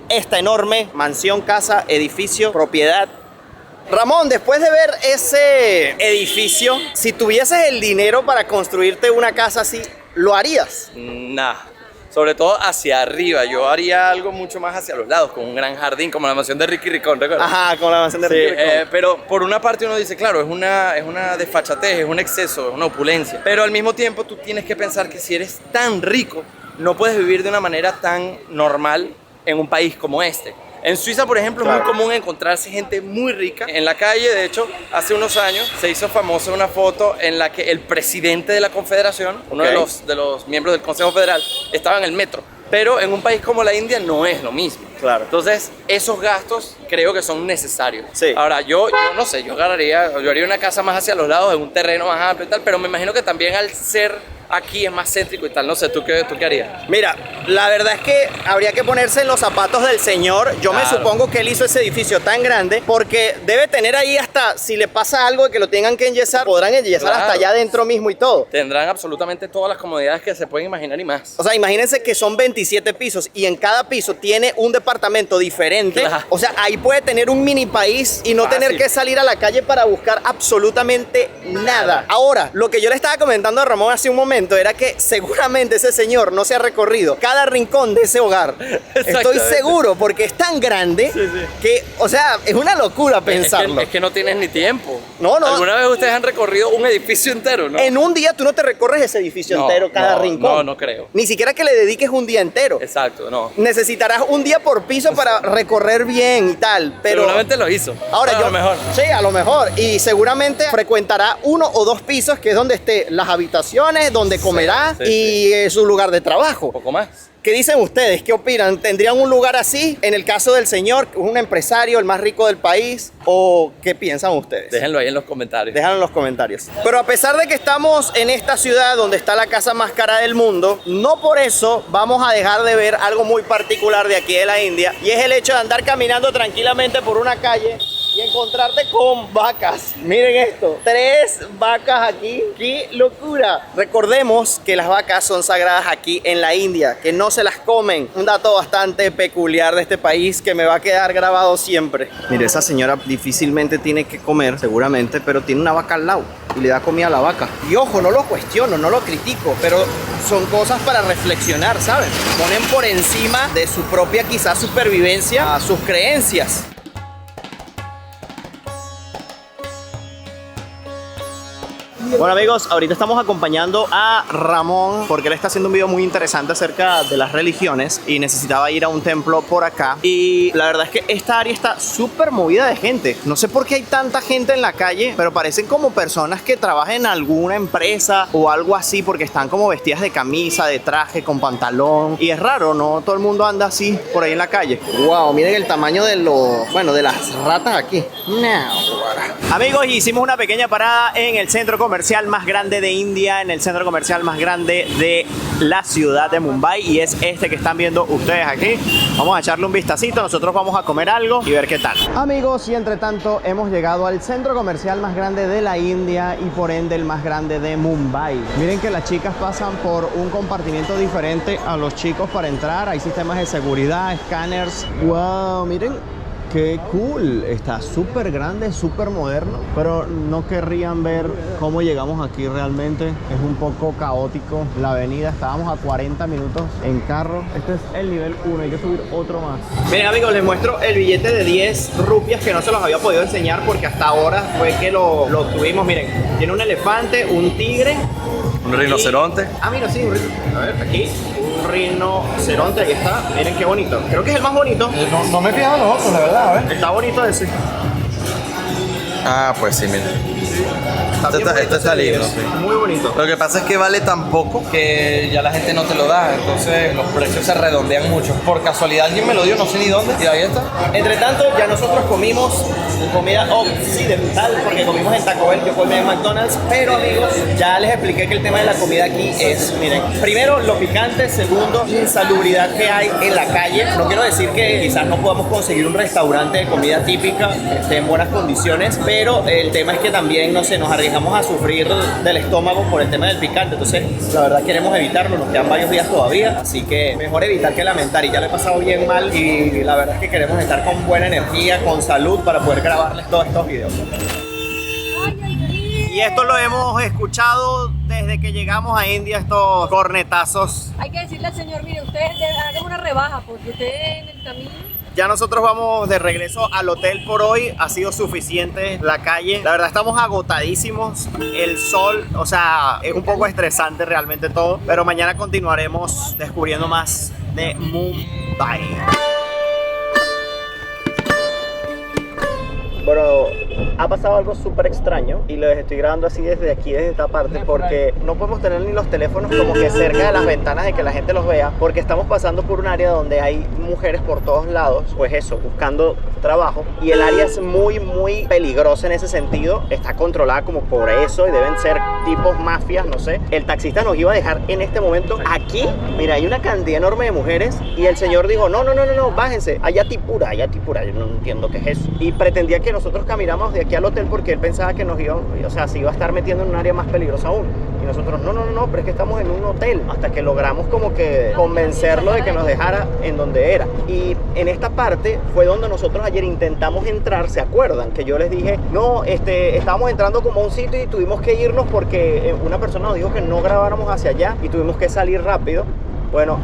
esta enorme mansión, casa, edificio, propiedad. Ramón, después de ver ese edificio, si tuvieses el dinero para construirte una casa así, ¿lo harías? Nah. Sobre todo hacia arriba, yo haría algo mucho más hacia los lados, con un gran jardín, como la mansión de Ricky Ricón, ¿recuerdas? Ajá, como la mansión de Ricky Ricón. Pero por una parte uno dice, claro, es una desfachatez, es un exceso, es una opulencia. Pero al mismo tiempo tú tienes que pensar que si eres tan rico, no puedes vivir de una manera tan normal en un país como este. En Suiza, por ejemplo, es muy común encontrarse gente muy rica en la calle. De hecho, hace unos años se hizo famosa una foto en la que el presidente de la Confederación, uno de los miembros del Consejo Federal, estaba en el metro. Pero en un país como la India no es lo mismo. Claro. Entonces, esos gastos creo que son necesarios. Sí. Ahora, yo no sé, yo haría una casa más hacia los lados, en un terreno más amplio y tal, pero me imagino que también al ser aquí es más céntrico y tal. No sé, ¿tú qué harías? Mira, la verdad es que habría que ponerse en los zapatos del señor. Yo me supongo que él hizo ese edificio tan grande porque debe tener ahí hasta, si le pasa algo de que lo tengan que enyesar, podrán enyesar hasta allá adentro mismo y todo. Tendrán absolutamente todas las comodidades que se pueden imaginar y más. O sea, imagínense que son 27 pisos y en cada piso tiene un departamento diferente. Claro. O sea, ahí puede tener un mini país y no tener que salir a la calle para buscar absolutamente nada. Ahora, lo que yo le estaba comentando a Ramón hace un momento era que seguramente ese señor no se ha recorrido cada rincón de ese hogar. Estoy seguro, porque es tan grande que, o sea, es una locura pensarlo. Es que no tienes ni tiempo. No. ¿Alguna vez ustedes han recorrido un edificio entero, no? En un día tú no te recorres ese edificio entero, cada rincón. No creo. Ni siquiera que le dediques un día entero. Exacto, no. Necesitarás un día por piso para recorrer bien y tal, pero seguramente lo hizo. Ahora a lo mejor. Sí, a lo mejor. Y seguramente frecuentará 1 o 2 pisos, que es donde estén las habitaciones, donde donde comerá sí, y su lugar de trabajo. Un poco más. ¿Qué dicen ustedes? ¿Qué opinan? ¿Tendrían un lugar así en el caso del señor, un empresario, el más rico del país? ¿O qué piensan ustedes? Déjenlo ahí en los comentarios. Déjalo en los comentarios. Pero a pesar de que estamos en esta ciudad donde está la casa más cara del mundo, no por eso vamos a dejar de ver algo muy particular de aquí de la India, y es el hecho de andar caminando tranquilamente por una calle y encontrarte con vacas. Miren esto, 3 vacas aquí. ¡Qué locura! Recordemos que las vacas son sagradas aquí en la India, que no se las comen. Un dato bastante peculiar de este país que me va a quedar grabado siempre. Mire, esa señora difícilmente tiene que comer, seguramente, pero tiene una vaca al lado y le da comida a la vaca. Y ojo, no lo cuestiono, no lo critico, pero son cosas para reflexionar, ¿saben? Ponen por encima de su propia quizás supervivencia a sus creencias. Bueno amigos, ahorita estamos acompañando a Ramón porque él está haciendo un video muy interesante acerca de las religiones y necesitaba ir a un templo por acá, y la verdad es que esta área está súper movida de gente. No sé por qué hay tanta gente en la calle, pero parecen como personas que trabajan en alguna empresa o algo así, porque están como vestidas de camisa, de traje, con pantalón, y es raro, no todo el mundo anda así por ahí en la calle. Wow, miren el tamaño de de las ratas aquí. Amigos, hicimos una pequeña parada en el centro comercial más grande de India, en el centro comercial más grande de la ciudad de Mumbai, y es este que están viendo ustedes aquí. Vamos a echarle un vistacito, nosotros vamos a comer algo y ver qué tal. Amigos, y entre tanto hemos llegado al centro comercial más grande de la India y por ende el más grande de Mumbai. Miren que las chicas pasan por un compartimiento diferente a los chicos para entrar. Hay sistemas de seguridad, escáneres. Wow, miren. ¡Qué cool! Está súper grande, súper moderno, pero no querrían ver cómo llegamos aquí realmente. Es un poco caótico la avenida. Estábamos a 40 minutos en carro. Este es el nivel 1, hay que subir otro más. Miren amigos, les muestro el billete de 10 rupias que no se los había podido enseñar porque hasta ahora fue que lo tuvimos. Miren, tiene un elefante, un tigre. Un rinoceronte. Mira, sí, un rinoceronte. A ver, aquí. Un rinoceronte, aquí está. Miren qué bonito. Creo que es el más bonito. No me he fijado en los otros, la verdad, a ver. Está bonito ese. Ah, pues sí, mira. Este está lindo, sí. Muy bonito. Lo que pasa es que vale tan poco que ya la gente no te lo da, entonces los precios se redondean mucho. Por casualidad alguien me lo dio, no sé ni dónde, y ahí está. Entre tanto, ya nosotros comimos comida occidental porque comimos en Taco Bell, yo comí en McDonald's, pero amigos, ya les expliqué que el tema de la comida aquí es, miren, primero lo picante, segundo, la insalubridad que hay en la calle. No quiero decir que quizás no podamos conseguir un restaurante de comida típica que esté en buenas condiciones, pero el tema es que también, no sé, nos arriesgamos a sufrir del estómago por el tema del picante. Entonces, la verdad queremos evitarlo, nos quedan varios días todavía, así que mejor evitar que lamentar. Y ya le he pasado bien mal y la verdad es que queremos estar con buena energía, con salud para poder grabarles todos estos videos. Y esto lo hemos escuchado desde que llegamos a India, estos cornetazos. Hay que decirle al señor, mire, ustedes hagan una rebaja porque ustedes en el camino. Ya nosotros vamos de regreso al hotel por hoy. Ha sido suficiente la calle. La verdad estamos agotadísimos. El sol, o sea, es un poco estresante realmente todo. Pero mañana continuaremos descubriendo más de Mumbai. Bueno, ha pasado algo súper extraño y les estoy grabando así desde aquí, desde esta parte, porque no podemos tener ni los teléfonos como que cerca de las ventanas de que la gente los vea, porque estamos pasando por un área donde hay mujeres por todos lados, pues eso, buscando trabajo, y el área es muy peligrosa en ese sentido. Está controlada como por eso y deben ser tipos mafias, no sé. El taxista nos iba a dejar en este momento aquí. Mira, hay una cantidad enorme de mujeres y el señor dijo, no, bájense, allá Tipura, yo no entiendo qué es eso, y pretendía que nosotros camináramos de aquí al hotel porque él pensaba que nos iba, o sea, se iba a estar metiendo en un área más peligrosa aún. Y nosotros, no, pero es que estamos en un hotel. Hasta que logramos como que convencerlo de que nos dejara en donde era. Y en esta parte fue donde nosotros ayer intentamos entrar, ¿se acuerdan? Que yo les dije, no, estábamos entrando como a un sitio y tuvimos que irnos porque una persona nos dijo que no grabáramos hacia allá y tuvimos que salir rápido. Bueno,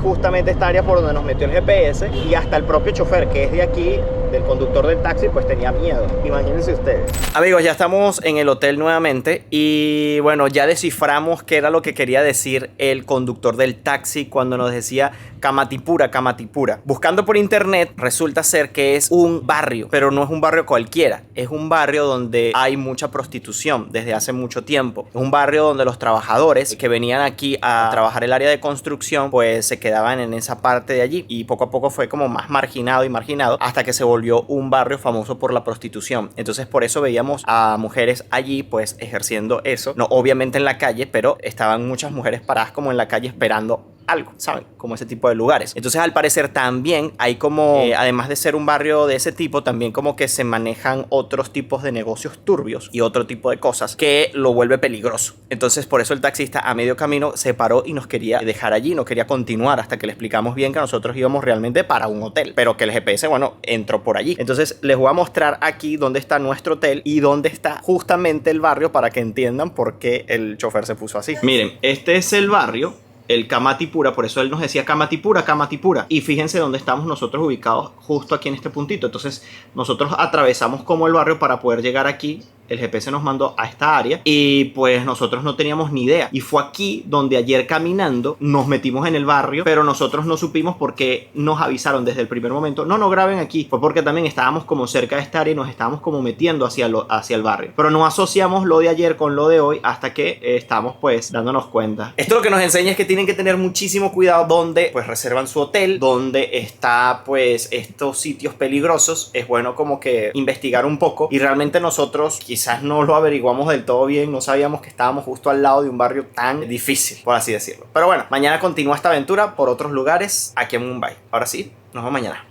justamente esta área por donde nos metió el GPS, y hasta el propio chofer, que es de aquí, del conductor del taxi, pues tenía miedo. Imagínense ustedes. Amigos, ya estamos en el hotel nuevamente y bueno, ya desciframos qué era lo que quería decir el conductor del taxi cuando nos decía Kamatipura, Kamatipura. Buscando por internet, resulta ser que es un barrio, pero no es un barrio cualquiera. Es un barrio donde hay mucha prostitución desde hace mucho tiempo. Es un barrio donde los trabajadores que venían aquí a trabajar el área de construcción, pues se quedaban en esa parte de allí. Y poco a poco fue como más marginado y marginado hasta que se volvió un barrio famoso por la prostitución. Entonces por eso veíamos a mujeres allí pues ejerciendo eso. No obviamente en la calle, pero estaban muchas mujeres paradas como en la calle esperando algo, ¿saben? Como ese tipo de lugares. Entonces al parecer también hay como, además de ser un barrio de ese tipo, también como que se manejan otros tipos de negocios turbios y otro tipo de cosas que lo vuelve peligroso. Entonces por eso el taxista a medio camino se paró y nos quería dejar allí, no quería continuar hasta que le explicamos bien que nosotros íbamos realmente para un hotel, pero que el GPS, bueno, entró por allí. Entonces les voy a mostrar aquí dónde está nuestro hotel y dónde está justamente el barrio para que entiendan por qué el chofer se puso así. Miren, este es el barrio, el Kamatipura, por eso él nos decía Kamatipura, Kamatipura. Y fíjense dónde estamos nosotros ubicados, justo aquí en este puntito. Entonces nosotros atravesamos como el barrio para poder llegar aquí. El GPS nos mandó a esta área y pues nosotros no teníamos ni idea. Y fue aquí donde ayer caminando nos metimos en el barrio, pero nosotros no supimos porque nos avisaron desde el primer momento, no graben aquí. Fue porque también estábamos como cerca de esta área y nos estábamos como metiendo hacia el barrio. Pero no asociamos lo de ayer con lo de hoy hasta que estamos pues dándonos cuenta. Esto lo que nos enseña es que tienen que tener muchísimo cuidado donde pues reservan su hotel, donde está pues estos sitios peligrosos. Es bueno como que investigar un poco y realmente nosotros quizás no lo averiguamos del todo bien, no sabíamos que estábamos justo al lado de un barrio tan difícil, por así decirlo. Pero bueno, mañana continúa esta aventura por otros lugares aquí en Mumbai. Ahora sí, nos vemos mañana.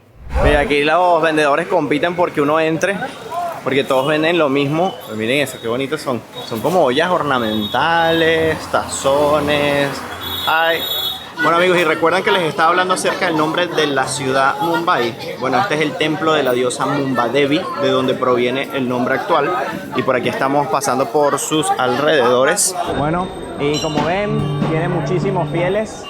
Mira, aquí los vendedores compiten porque uno entre, porque todos venden lo mismo. Pero miren eso, qué bonitos son. Son como ollas ornamentales, tazones. Ay. Bueno amigos, y recuerdan que les estaba hablando acerca del nombre de la ciudad Mumbai. Bueno, este es el templo de la diosa Mumbadevi, de donde proviene el nombre actual. Y por aquí estamos pasando por sus alrededores. Bueno, y como ven, tiene muchísimos fieles.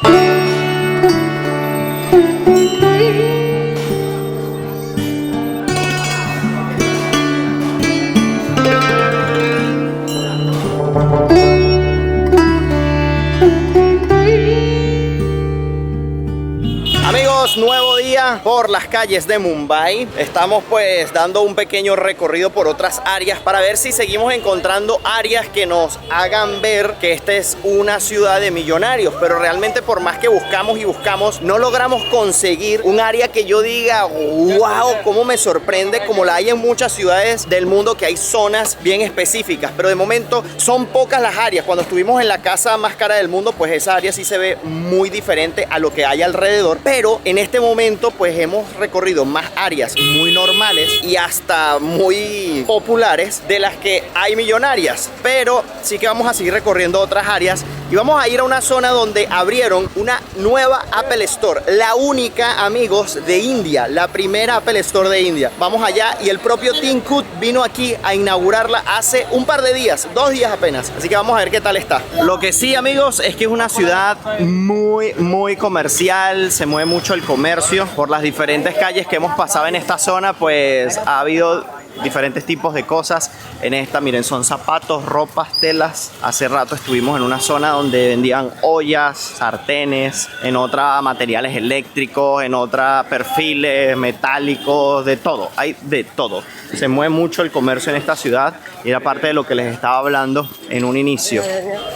Amigos, nuevo día por las calles de Mumbai. Estamos pues dando un pequeño recorrido por otras áreas para ver si seguimos encontrando áreas que nos hagan ver que esta es una ciudad de millonarios. Pero realmente por más que buscamos y buscamos, no logramos conseguir un área que yo diga, wow, cómo me sorprende, como la hay en muchas ciudades del mundo, que hay zonas bien específicas. Pero de momento son pocas las áreas. Cuando estuvimos en la casa más cara del mundo, pues esa área sí se ve muy diferente a lo que hay alrededor. Pero en este momento pues hemos recorrido más áreas muy normales y hasta muy populares de las que hay millonarias, pero sí que vamos a seguir recorriendo otras áreas y vamos a ir a una zona donde abrieron una nueva Apple Store, la única, amigos, de India, la primera Apple Store de India. Vamos allá y el propio Tim Cook vino aquí a inaugurarla hace un par de días, 2 días apenas, así que vamos a ver qué tal está. Lo que sí, amigos, es que es una ciudad muy comercial, se mueve mucho el comercio. Por las diferentes calles que hemos pasado en esta zona, pues ha habido diferentes tipos de cosas en esta. Miren, son zapatos, ropas, telas. Hace rato estuvimos en una zona donde vendían ollas, sartenes, en otra materiales eléctricos, en otra perfiles metálicos, de todo, hay de todo. Se mueve mucho el comercio en esta ciudad y era parte de lo que les estaba hablando en un inicio.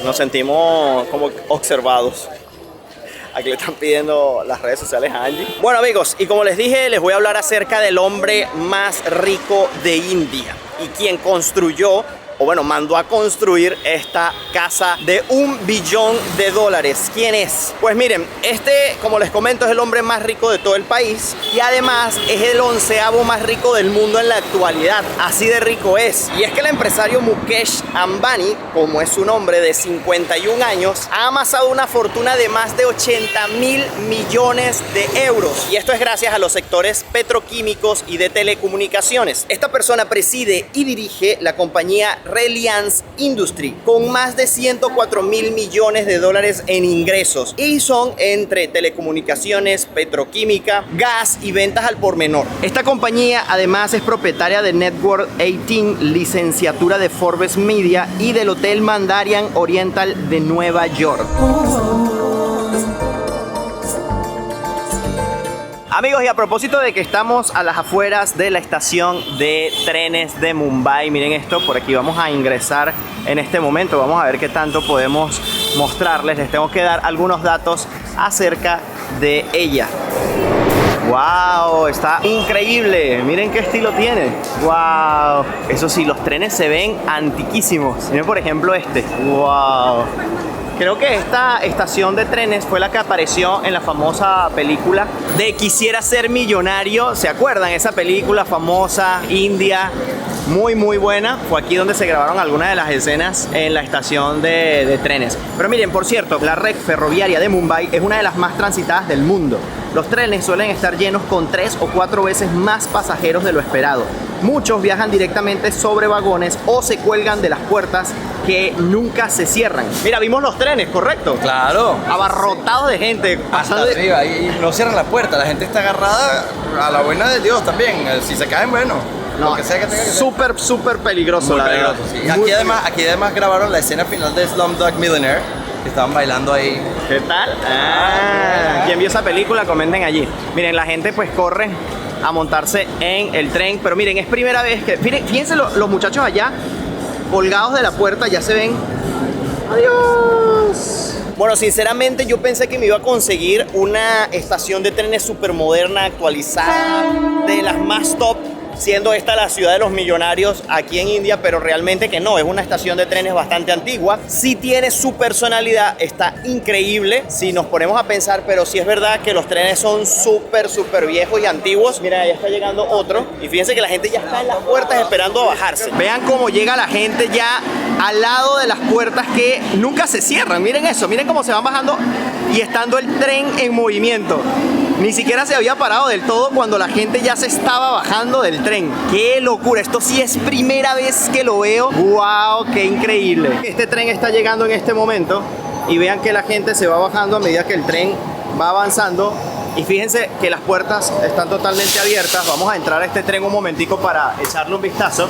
Nos sentimos como observados. Aquí le están pidiendo las redes sociales a Angie. Bueno amigos, y como les dije, les voy a hablar acerca del hombre más rico de India y quien construyó, o bueno, mandó a construir esta casa de $1 billón. ¿Quién es? Pues miren, este, como les comento, es el hombre más rico de todo el país y además es el 11º más rico del mundo en la actualidad. Así de rico es. Y es que el empresario Mukesh Ambani, como es su nombre, de 51 años, ha amasado una fortuna de más de 80.000 millones de euros. Y esto es gracias a los sectores petroquímicos y de telecomunicaciones. Esta persona preside y dirige la compañía Reliance Industry con más de 104.000 millones de dólares en ingresos y son entre telecomunicaciones, petroquímica, gas y ventas al por menor. Esta compañía además es propietaria de Network 18, licenciatura de Forbes Media y del Hotel Mandarin Oriental de Nueva York. Amigos, y a propósito de que estamos a las afueras de la estación de trenes de Mumbai, miren esto, por aquí vamos a ingresar en este momento, vamos a ver qué tanto podemos mostrarles. Les tengo que dar algunos datos acerca de ella. ¡Wow! Está increíble. Miren qué estilo tiene. ¡Wow! Eso sí, los trenes se ven antiquísimos. Miren, por ejemplo, este. ¡Wow! Creo que esta estación de trenes fue la que apareció en la famosa película de Quisiera ser millonario. ¿Se acuerdan? Esa película famosa, india, muy buena. Fue aquí donde se grabaron algunas de las escenas en la estación de trenes. Pero miren, por cierto, la red ferroviaria de Mumbai es una de las más transitadas del mundo. Los trenes suelen estar llenos con 3 o 4 veces más pasajeros de lo esperado. Muchos viajan directamente sobre vagones o se cuelgan de las puertas que nunca se cierran. Mira, vimos los trenes, ¿correcto? Claro. Abarrotados de gente. Hasta arriba y no cierran la puerta. La gente está agarrada a la buena de Dios también. Si se caen, bueno. No, lo que sea que tenga que ser. súper peligroso, Muy la peligroso, verdad. sí. Aquí además grabaron la escena final de Slumdog Millionaire, que estaban bailando ahí. ¿Qué tal? ¿Quién vio esa película? Comenten allí. Miren, la gente pues corre a montarse en el tren, pero miren, es primera vez que... Fíjense los muchachos allá, colgados de la puerta, ya se ven. ¡Adiós! Bueno, sinceramente yo pensé que me iba a conseguir una estación de trenes súper moderna, actualizada, de las más top, siendo esta la ciudad de los millonarios aquí en India, pero realmente que no, es una estación de trenes bastante antigua. Sí tiene su personalidad, está increíble si nos ponemos a pensar, pero sí es verdad que los trenes son súper viejos y antiguos. Mira, ya está llegando otro y fíjense que la gente ya está en las puertas esperando a bajarse. Vean cómo llega la gente ya al lado de las puertas que nunca se cierran. Miren eso, miren cómo se van bajando y estando el tren en movimiento. Ni siquiera se había parado del todo cuando la gente ya se estaba bajando del tren. ¡Qué locura! Esto sí es primera vez que lo veo. ¡Wow! ¡Qué increíble! Este tren está llegando en este momento y vean que la gente se va bajando a medida que el tren va avanzando. Y fíjense que las puertas están totalmente abiertas. Vamos a entrar a este tren un momentico para echarle un vistazo.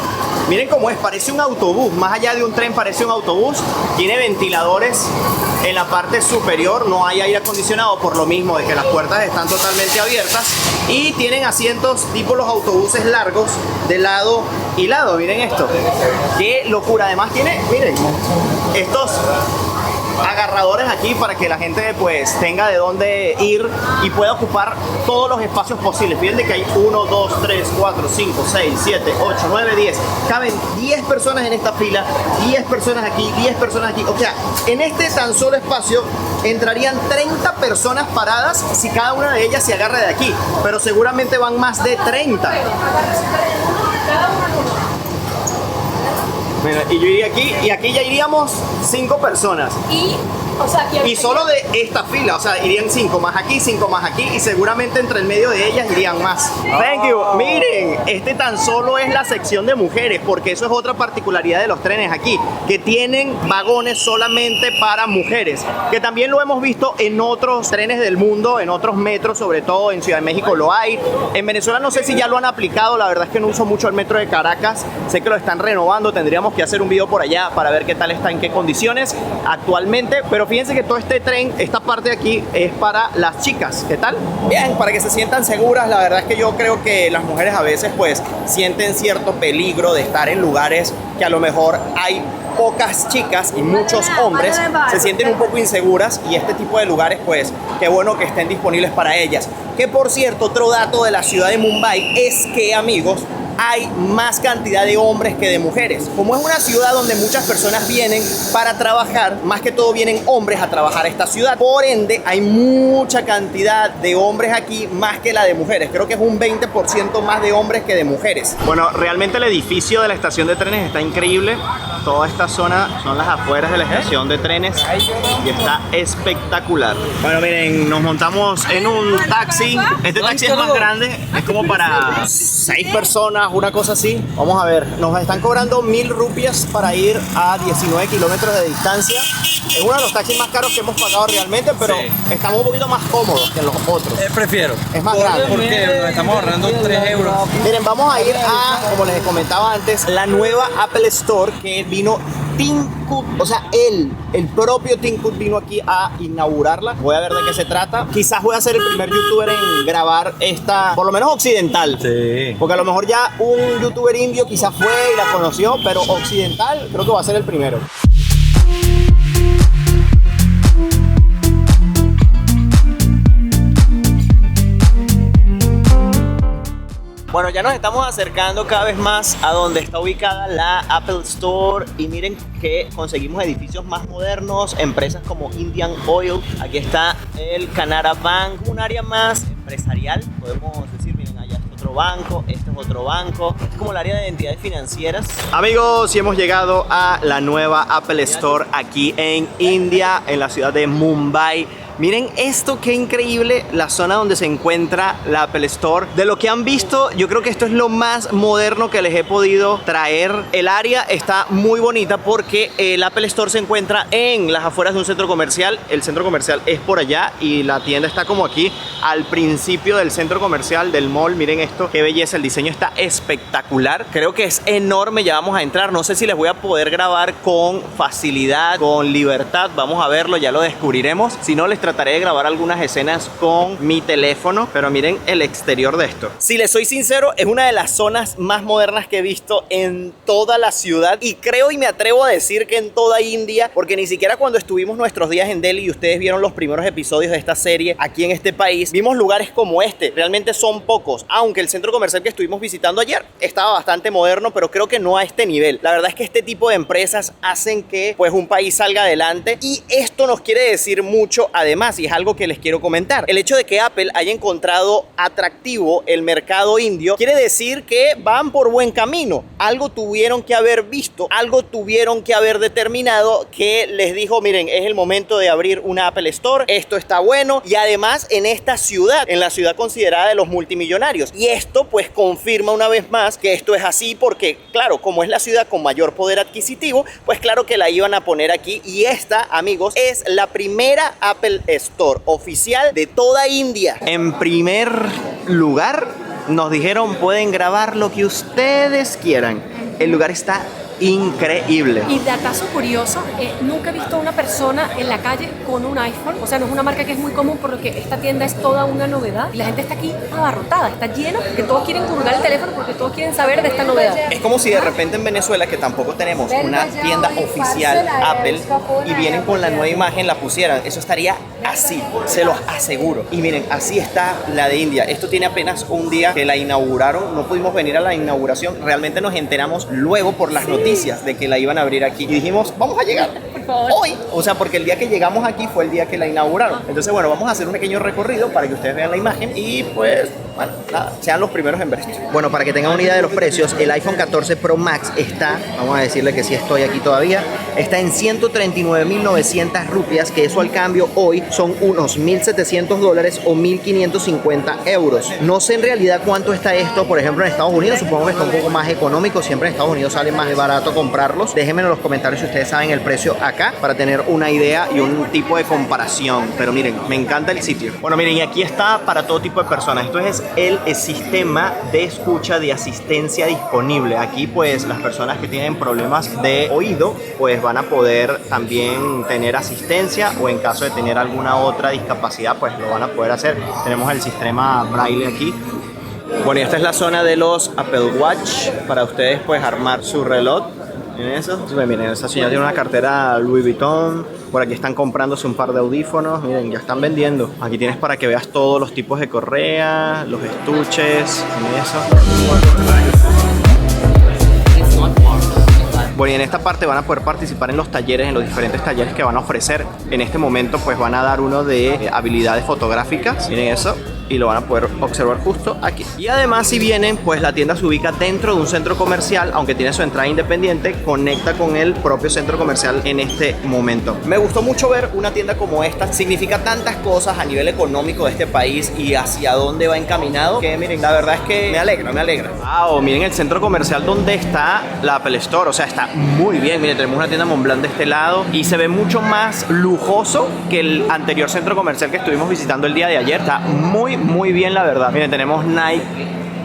Miren cómo es, parece un autobús. Más allá de un tren, parece un autobús. Tiene ventiladores en la parte superior. No hay aire acondicionado por lo mismo de que las puertas están totalmente abiertas. Y tienen asientos tipo los autobuses largos de lado y lado. Miren esto. ¡Qué locura! Además tiene, miren, estos agarradores aquí para que la gente pues tenga de dónde ir y pueda ocupar todos los espacios posibles. Fíjense que hay 1, 2, 3, 4, 5, 6, 7, 8, 9, 10. Caben 10 personas en esta fila, 10 personas aquí, 10 personas aquí. O sea, en este tan solo espacio entrarían 30 personas paradas si cada una de ellas se agarra de aquí. Pero seguramente van más de 30. Mira, y yo iría aquí, y aquí ya iríamos 5 personas. Y solo de esta fila, o sea, irían 5 más aquí, 5 más aquí, y seguramente entre el medio de ellas irían más. Thank you. Miren, este tan solo es la sección de mujeres, porque eso es otra particularidad de los trenes aquí, que tienen vagones solamente para mujeres, que también lo hemos visto en otros trenes del mundo, en otros metros, sobre todo en Ciudad de México lo hay. En Venezuela no sé si ya lo han aplicado, la verdad es que no uso mucho el metro de Caracas, sé que lo están renovando, tendríamos que hacer un video por allá para ver qué tal está, en qué condiciones actualmente, pero fíjense que todo este tren, esta parte de aquí es para las chicas. ¿Qué tal? Bien, para que se sientan seguras. La verdad es que yo creo que las mujeres a veces pues sienten cierto peligro de estar en lugares que a lo mejor hay pocas chicas y muchos hombres, se sienten un poco inseguras, y este tipo de lugares pues qué bueno que estén disponibles para ellas. Que por cierto, otro dato de la ciudad de Mumbai es que, amigos, hay más cantidad de hombres que de mujeres. Como es una ciudad donde muchas personas vienen para trabajar, más que todo vienen hombres a trabajar a esta ciudad. Por ende, hay mucha cantidad de hombres aquí, más que la de mujeres. Creo que es un 20% más de hombres que de mujeres. Bueno, realmente el edificio de la estación de trenes está increíble. Toda esta zona son las afueras de la estación de trenes y está espectacular. Bueno, miren, nos montamos en un taxi. Este taxi es más grande, es como para 6 personas, una cosa así. Vamos a ver, nos están cobrando 1000 rupias para ir a 19 kilómetros de distancia. Es uno de los taxis más caros que hemos pagado realmente, pero sí, estamos un poquito más cómodos que los otros. Prefiero. Es más grande. Porque nos estamos ahorrando 3 euros. Miren, vamos a ir a, como les comentaba antes, la nueva Apple Store, que vino Tim Cook, o sea, el propio Tim Cook vino aquí a inaugurarla. Voy a ver de qué se trata. Quizás voy a ser el primer youtuber en grabar esta, por lo menos occidental. Sí. Porque a lo mejor ya un youtuber indio quizás fue y la conoció, pero occidental creo que va a ser el primero. Bueno, ya nos estamos acercando cada vez más a donde está ubicada la Apple Store y miren que conseguimos edificios más modernos, empresas como Indian Oil, aquí está el Canara Bank, un área más empresarial, podemos decir, miren, allá está otro banco, este es otro banco, es como el área de entidades financieras. Amigos, y hemos llegado a la nueva Apple Store aquí en India, en la ciudad de Mumbai. Miren esto, qué increíble, la zona donde se encuentra la Apple Store. De lo que han visto, yo creo que esto es lo más moderno que les he podido traer. El área está muy bonita porque el Apple Store se encuentra en las afueras de un centro comercial. El centro comercial es por allá y la tienda está como aquí al principio del centro comercial, del mall. Miren esto, qué belleza, el diseño está espectacular. Creo que es enorme, ya vamos a entrar. No sé si les voy a poder grabar con facilidad, con libertad. Vamos a verlo, ya lo descubriremos. Si no, les trataré de grabar algunas escenas con mi teléfono, pero miren el exterior de esto. Si les soy sincero, es una de las zonas más modernas que he visto en toda la ciudad y creo y me atrevo a decir que en toda India, porque ni siquiera cuando estuvimos nuestros días en Delhi y ustedes vieron los primeros episodios de esta serie aquí en este país, vimos lugares como este. Realmente son pocos, aunque el centro comercial que estuvimos visitando ayer estaba bastante moderno, pero creo que no a este nivel. La verdad es que este tipo de empresas hacen que pues un país salga adelante y esto nos quiere decir mucho además. Y es algo que les quiero comentar. El hecho de que Apple haya encontrado atractivo el mercado indio quiere decir que van por buen camino. Algo tuvieron que haber visto, algo tuvieron que haber determinado que les dijo, miren, es el momento de abrir una Apple Store, esto está bueno y además en esta ciudad, en la ciudad considerada de los multimillonarios. Y esto pues confirma una vez más que esto es así porque, claro, como es la ciudad con mayor poder adquisitivo, pues claro que la iban a poner aquí y esta, amigos, es la primera Apple Store oficial de toda India. En primer lugar, nos dijeron pueden grabar lo que ustedes quieran. El lugar está increíble. Y datazo curioso, nunca he visto a una persona en la calle con un iPhone, o sea, no es una marca que es muy común, por lo que esta tienda es toda una novedad y la gente está aquí abarrotada, está lleno, que todos quieren curgar el teléfono porque todos quieren saber de esta novedad. Es como si de repente en Venezuela, que tampoco tenemos una tienda oficial Apple, y vienen con la nueva imagen, la pusieran. Eso estaría así, se los aseguro. Y miren, así está la de India. Esto tiene apenas un día que la inauguraron, no pudimos venir a la inauguración, realmente nos enteramos luego por las noticias de que la iban a abrir aquí y dijimos, vamos a llegar hoy, o sea, porque el día que llegamos aquí fue el día que la inauguraron. Entonces, bueno, vamos a hacer un pequeño recorrido para que ustedes vean la imagen y pues, bueno, nada, sean los primeros en ver esto. Bueno, para que tengan una idea de los precios, el iPhone 14 Pro Max está, vamos a decirle que sí estoy aquí todavía, está en 139.900 rupias, que eso al cambio hoy son unos $1.700 o 1.550 euros. No sé en realidad cuánto está esto, por ejemplo, en Estados Unidos, supongo que está un poco más económico, siempre en Estados Unidos sale más barato comprarlos. Déjenme en los comentarios si ustedes saben el precio acá para tener una idea y un tipo de comparación. Pero miren, me encanta el sitio. Bueno, miren, y aquí está para todo tipo de personas. Esto es el sistema de escucha de asistencia disponible. Aquí pues las personas que tienen problemas de oído pues van a poder también tener asistencia, o en caso de tener alguna otra discapacidad pues lo van a poder hacer. Tenemos el sistema Braille aquí. Bueno, y esta es la zona de los Apple Watch para ustedes pues armar su reloj. Miren eso. Miren, esa señora tiene una cartera Louis Vuitton. Por aquí están comprándose un par de audífonos. Miren, ya están vendiendo. Aquí tienes para que veas todos los tipos de correa, los estuches. Miren eso. Bueno, y en esta parte van a poder participar en los talleres, en los diferentes talleres que van a ofrecer. En este momento pues van a dar uno de habilidades fotográficas. Miren eso. Y lo van a poder observar justo aquí. Y además, si vienen, pues la tienda se ubica dentro de un centro comercial, aunque tiene su entrada independiente, conecta con el propio centro comercial en este momento. Me gustó mucho ver una tienda como esta. Significa tantas cosas a nivel económico de este país y hacia dónde va encaminado, que miren, la verdad es que me alegra, me alegra. Wow, miren el centro comercial donde está la Apple Store, o sea, está muy bien. Miren, tenemos una tienda Montblanc de este lado y se ve mucho más lujoso que el anterior centro comercial que estuvimos visitando el día de ayer. Está muy bien, la verdad. Miren, tenemos Nike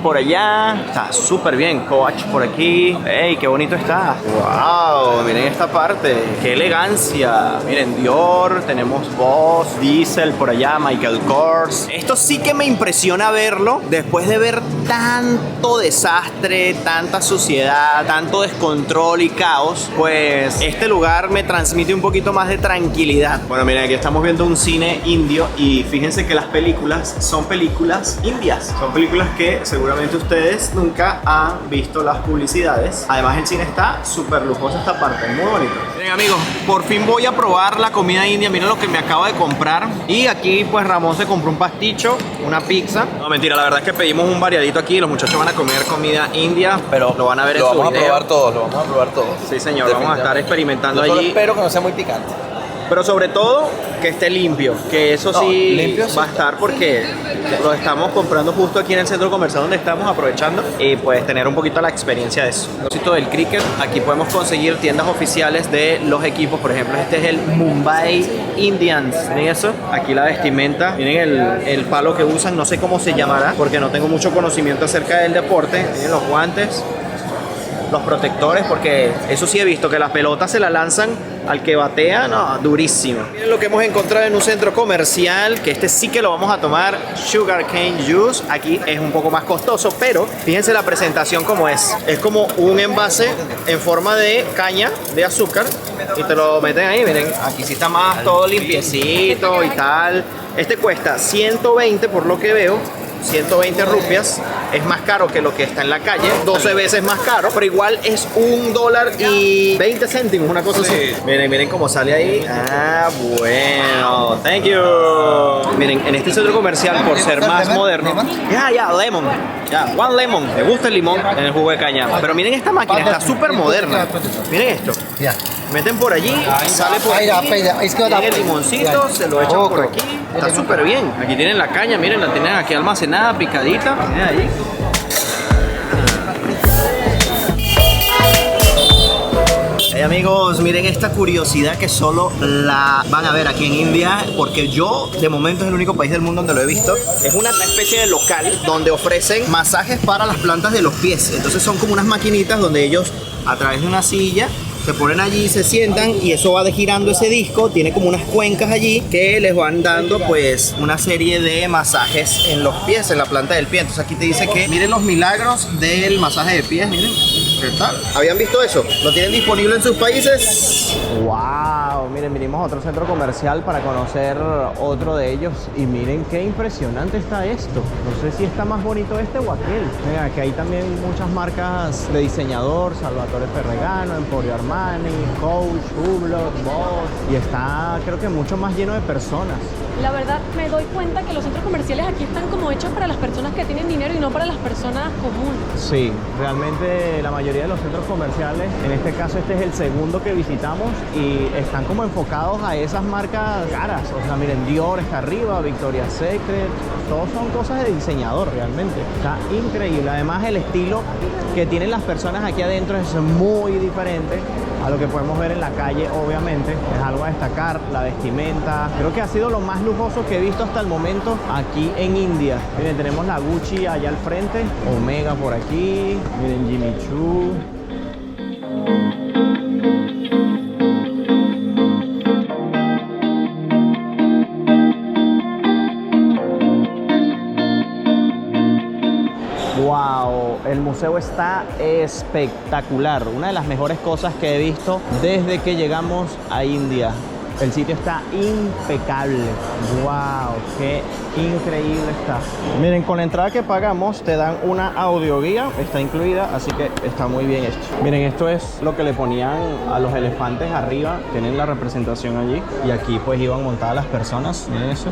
por allá. Está súper bien. Coach por aquí. ¡Ey, qué bonito está! ¡Wow! Miren esta parte. ¡Qué elegancia! Miren, Dior. Tenemos Boss, Diesel por allá, Michael Kors. Esto sí que me impresiona verlo después de ver tanto desastre, tanta suciedad, tanto descontrol y caos. Pues este lugar me transmite un poquito más de tranquilidad. Bueno, miren, aquí estamos viendo un cine indio y fíjense que las películas son películas indias. Son películas que seguramente ustedes nunca han visto las publicidades. Además, el cine está súper lujoso esta parte, muy bonito. Miren, amigos, por fin voy a probar la comida india. Miren lo que me acabo de comprar. Y aquí pues Ramón se compró un pasticho, una pizza. No, mentira, la verdad es que pedimos un variadito aquí. Los muchachos van a comer comida india, pero lo van a ver en su video. Lo vamos a probar todo. Sí, señor, vamos a estar experimentando Yo solo allí. espero que no sea muy picante. Pero sobre todo que esté limpio, que eso sí, limpio sí va a estar porque lo estamos comprando justo aquí en el centro comercial donde estamos aprovechando y pues tener un poquito la experiencia de eso. Propósito del cricket, aquí podemos conseguir tiendas oficiales de los equipos. Por ejemplo, este es el Mumbai Indians. Miren eso, aquí la vestimenta, miren el palo que usan, no sé cómo se llamará porque no tengo mucho conocimiento acerca del deporte. Miren los guantes, los protectores, porque eso sí he visto que las pelotas se la lanzan al que batea, no, durísimo. Miren lo que hemos encontrado en un centro comercial, que este sí que lo vamos a tomar, Sugar Cane Juice. Aquí es un poco más costoso, pero fíjense la presentación como es. Es como un envase en forma de caña de azúcar y te lo meten ahí, miren, aquí sí está más todo limpiecito y tal. Este cuesta 120 por lo que veo. 120 rupias, es más caro que lo que está en la calle, 12 veces más caro, pero igual es $1.20, una cosa así. Miren cómo sale ahí. Ah, bueno, thank you. Miren, en este centro comercial, por ser más moderno, lemon, one lemon, me gusta el limón en el jugo de caña, pero miren esta máquina, está súper moderna. Miren esto. Meten por allí, sale por aquí, tienen el limoncito, se lo echan por aquí, está súper bien. Aquí tienen la caña, miren, la tienen aquí almacenada, picadita, miren ahí. Hey amigos, miren esta curiosidad que solo la van a ver aquí en India, porque yo de momento es el único país del mundo donde lo he visto. Es una especie de local donde ofrecen masajes para las plantas de los pies. Entonces son como unas maquinitas donde ellos a través de una silla se ponen allí, se sientan y eso va girando ese disco, tiene como unas cuencas allí que les van dando pues una serie de masajes en los pies, en la planta del pie. Entonces aquí te dice que miren los milagros del masaje de pies, miren, ¿qué tal? ¿Habían visto eso? ¿Lo tienen disponible en sus países? ¡Wow! Miren, vinimos a otro centro comercial para conocer otro de ellos y miren qué impresionante está esto. No sé si está más bonito este o aquel. Mira, que hay también muchas marcas de diseñador, Salvatore Ferragamo, Emporio Armani, Coach, Hublot, Boss, y está creo que mucho más lleno de personas. La verdad me doy cuenta que los centros comerciales aquí están como hechos para las personas que tienen dinero y no para las personas comunes. Sí, realmente la mayoría de los centros comerciales, en este caso este es el segundo que visitamos y están como enfocados a esas marcas caras. O sea, miren, Dior está arriba, Victoria's Secret, todos son cosas de diseñador realmente. Está increíble. Además el estilo que tienen las personas aquí adentro es muy diferente a lo que podemos ver en la calle, obviamente. Es algo a destacar, la vestimenta. Creo que ha sido lo más lujoso que he visto hasta el momento aquí en India. Miren, tenemos la Gucci allá al frente, Omega por aquí, miren Jimmy Choo. Wow, el museo está espectacular. Una de las mejores cosas que he visto desde que llegamos a India. El sitio está impecable. Wow, qué increíble está. Miren, con la entrada que pagamos te dan una audioguía, está incluida, así que está muy bien esto. Miren, esto es lo que le ponían a los elefantes arriba. Tienen la representación allí y aquí pues iban montadas las personas. Miren eso.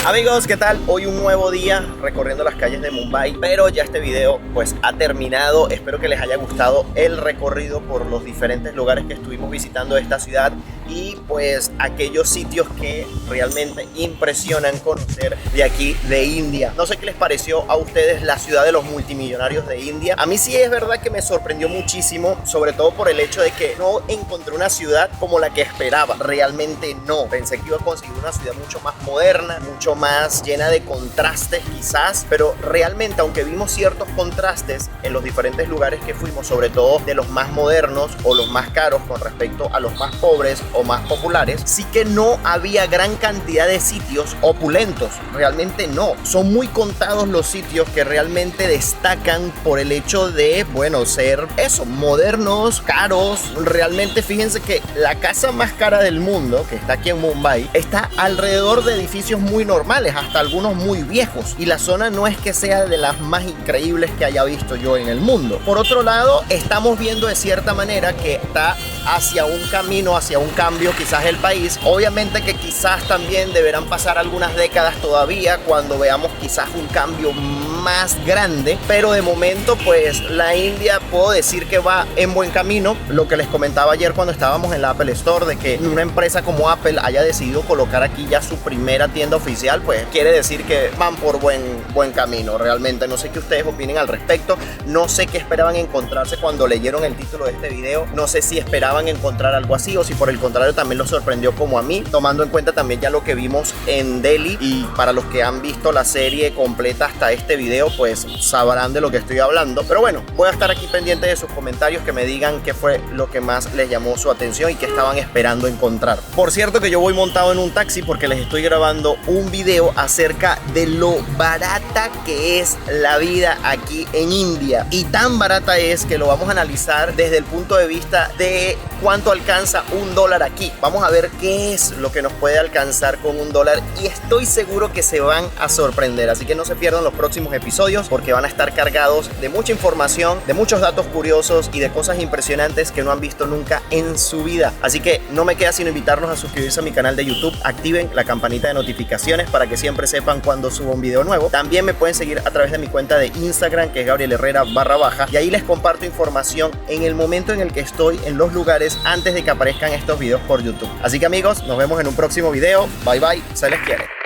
Amigos, ¿qué tal? Hoy un nuevo día recorriendo las calles de Mumbai, pero ya este video pues ha terminado. Espero que les haya gustado el recorrido por los diferentes lugares que estuvimos visitando de esta ciudad y pues aquellos sitios que realmente impresionan conocer de aquí de India. No sé qué les pareció a ustedes la ciudad de los multimillonarios de India. A mí sí es verdad que me sorprendió muchísimo, sobre todo por el hecho de que no encontré una ciudad como la que esperaba. Realmente no. Pensé que iba a conseguir una ciudad mucho más moderna, mucho más llena de contrastes quizás, pero realmente aunque vimos ciertos contrastes en los diferentes lugares que fuimos, sobre todo de los más modernos o los más caros con respecto a los más pobres o más populares, sí que no había gran cantidad de sitios opulentos. Realmente no. Son muy contados los sitios que realmente destacan por el hecho de, bueno, ser eso, modernos, caros. Realmente fíjense que la casa más cara del mundo, que está aquí en Mumbai, está alrededor de edificios muy normales, hasta algunos muy viejos, y la zona no es que sea de las más increíbles que haya visto yo en el mundo. Por otro lado, estamos viendo de cierta manera que está hacia un camino, hacia un cambio quizás el país. Obviamente que quizás también deberán pasar algunas décadas todavía cuando veamos quizás un cambio más grande, pero de momento pues la India puedo decir que va en buen camino. Lo que les comentaba ayer cuando estábamos en la Apple Store, de que una empresa como Apple haya decidido colocar aquí ya su primera tienda oficial, pues quiere decir que van por buen camino. Realmente no sé qué ustedes opinen al respecto, no sé qué esperaban encontrarse cuando leyeron el título de este video, no sé si esperaban encontrar algo así o si por el contrario también los sorprendió como a mí, tomando en cuenta también ya lo que vimos en Delhi. Y para los que han visto la serie completa hasta este video, pues sabrán de lo que estoy hablando. Pero bueno, voy a estar aquí pendiente de sus comentarios, que me digan qué fue lo que más les llamó su atención y qué estaban esperando encontrar. Por cierto que yo voy montado en un taxi porque les estoy grabando un video acerca de lo barata que es la vida aquí en India, y tan barata es que lo vamos a analizar desde el punto de vista de cuánto alcanza $1 aquí. Vamos a ver qué es lo que nos puede alcanzar con $1 y estoy seguro que se van a sorprender, así que no se pierdan los próximos episodios porque van a estar cargados de mucha información, de muchos datos curiosos y de cosas impresionantes que no han visto nunca en su vida. Así que no me queda sino invitarlos a suscribirse a mi canal de YouTube, activen la campanita de notificaciones para que siempre sepan cuando subo un video nuevo. También me pueden seguir a través de mi cuenta de Instagram, que es Gabriel Herrera /, y ahí les comparto información en el momento en el que estoy en los lugares antes de que aparezcan estos videos por YouTube. Así que amigos, nos vemos en un próximo video. Bye bye, se les quiere.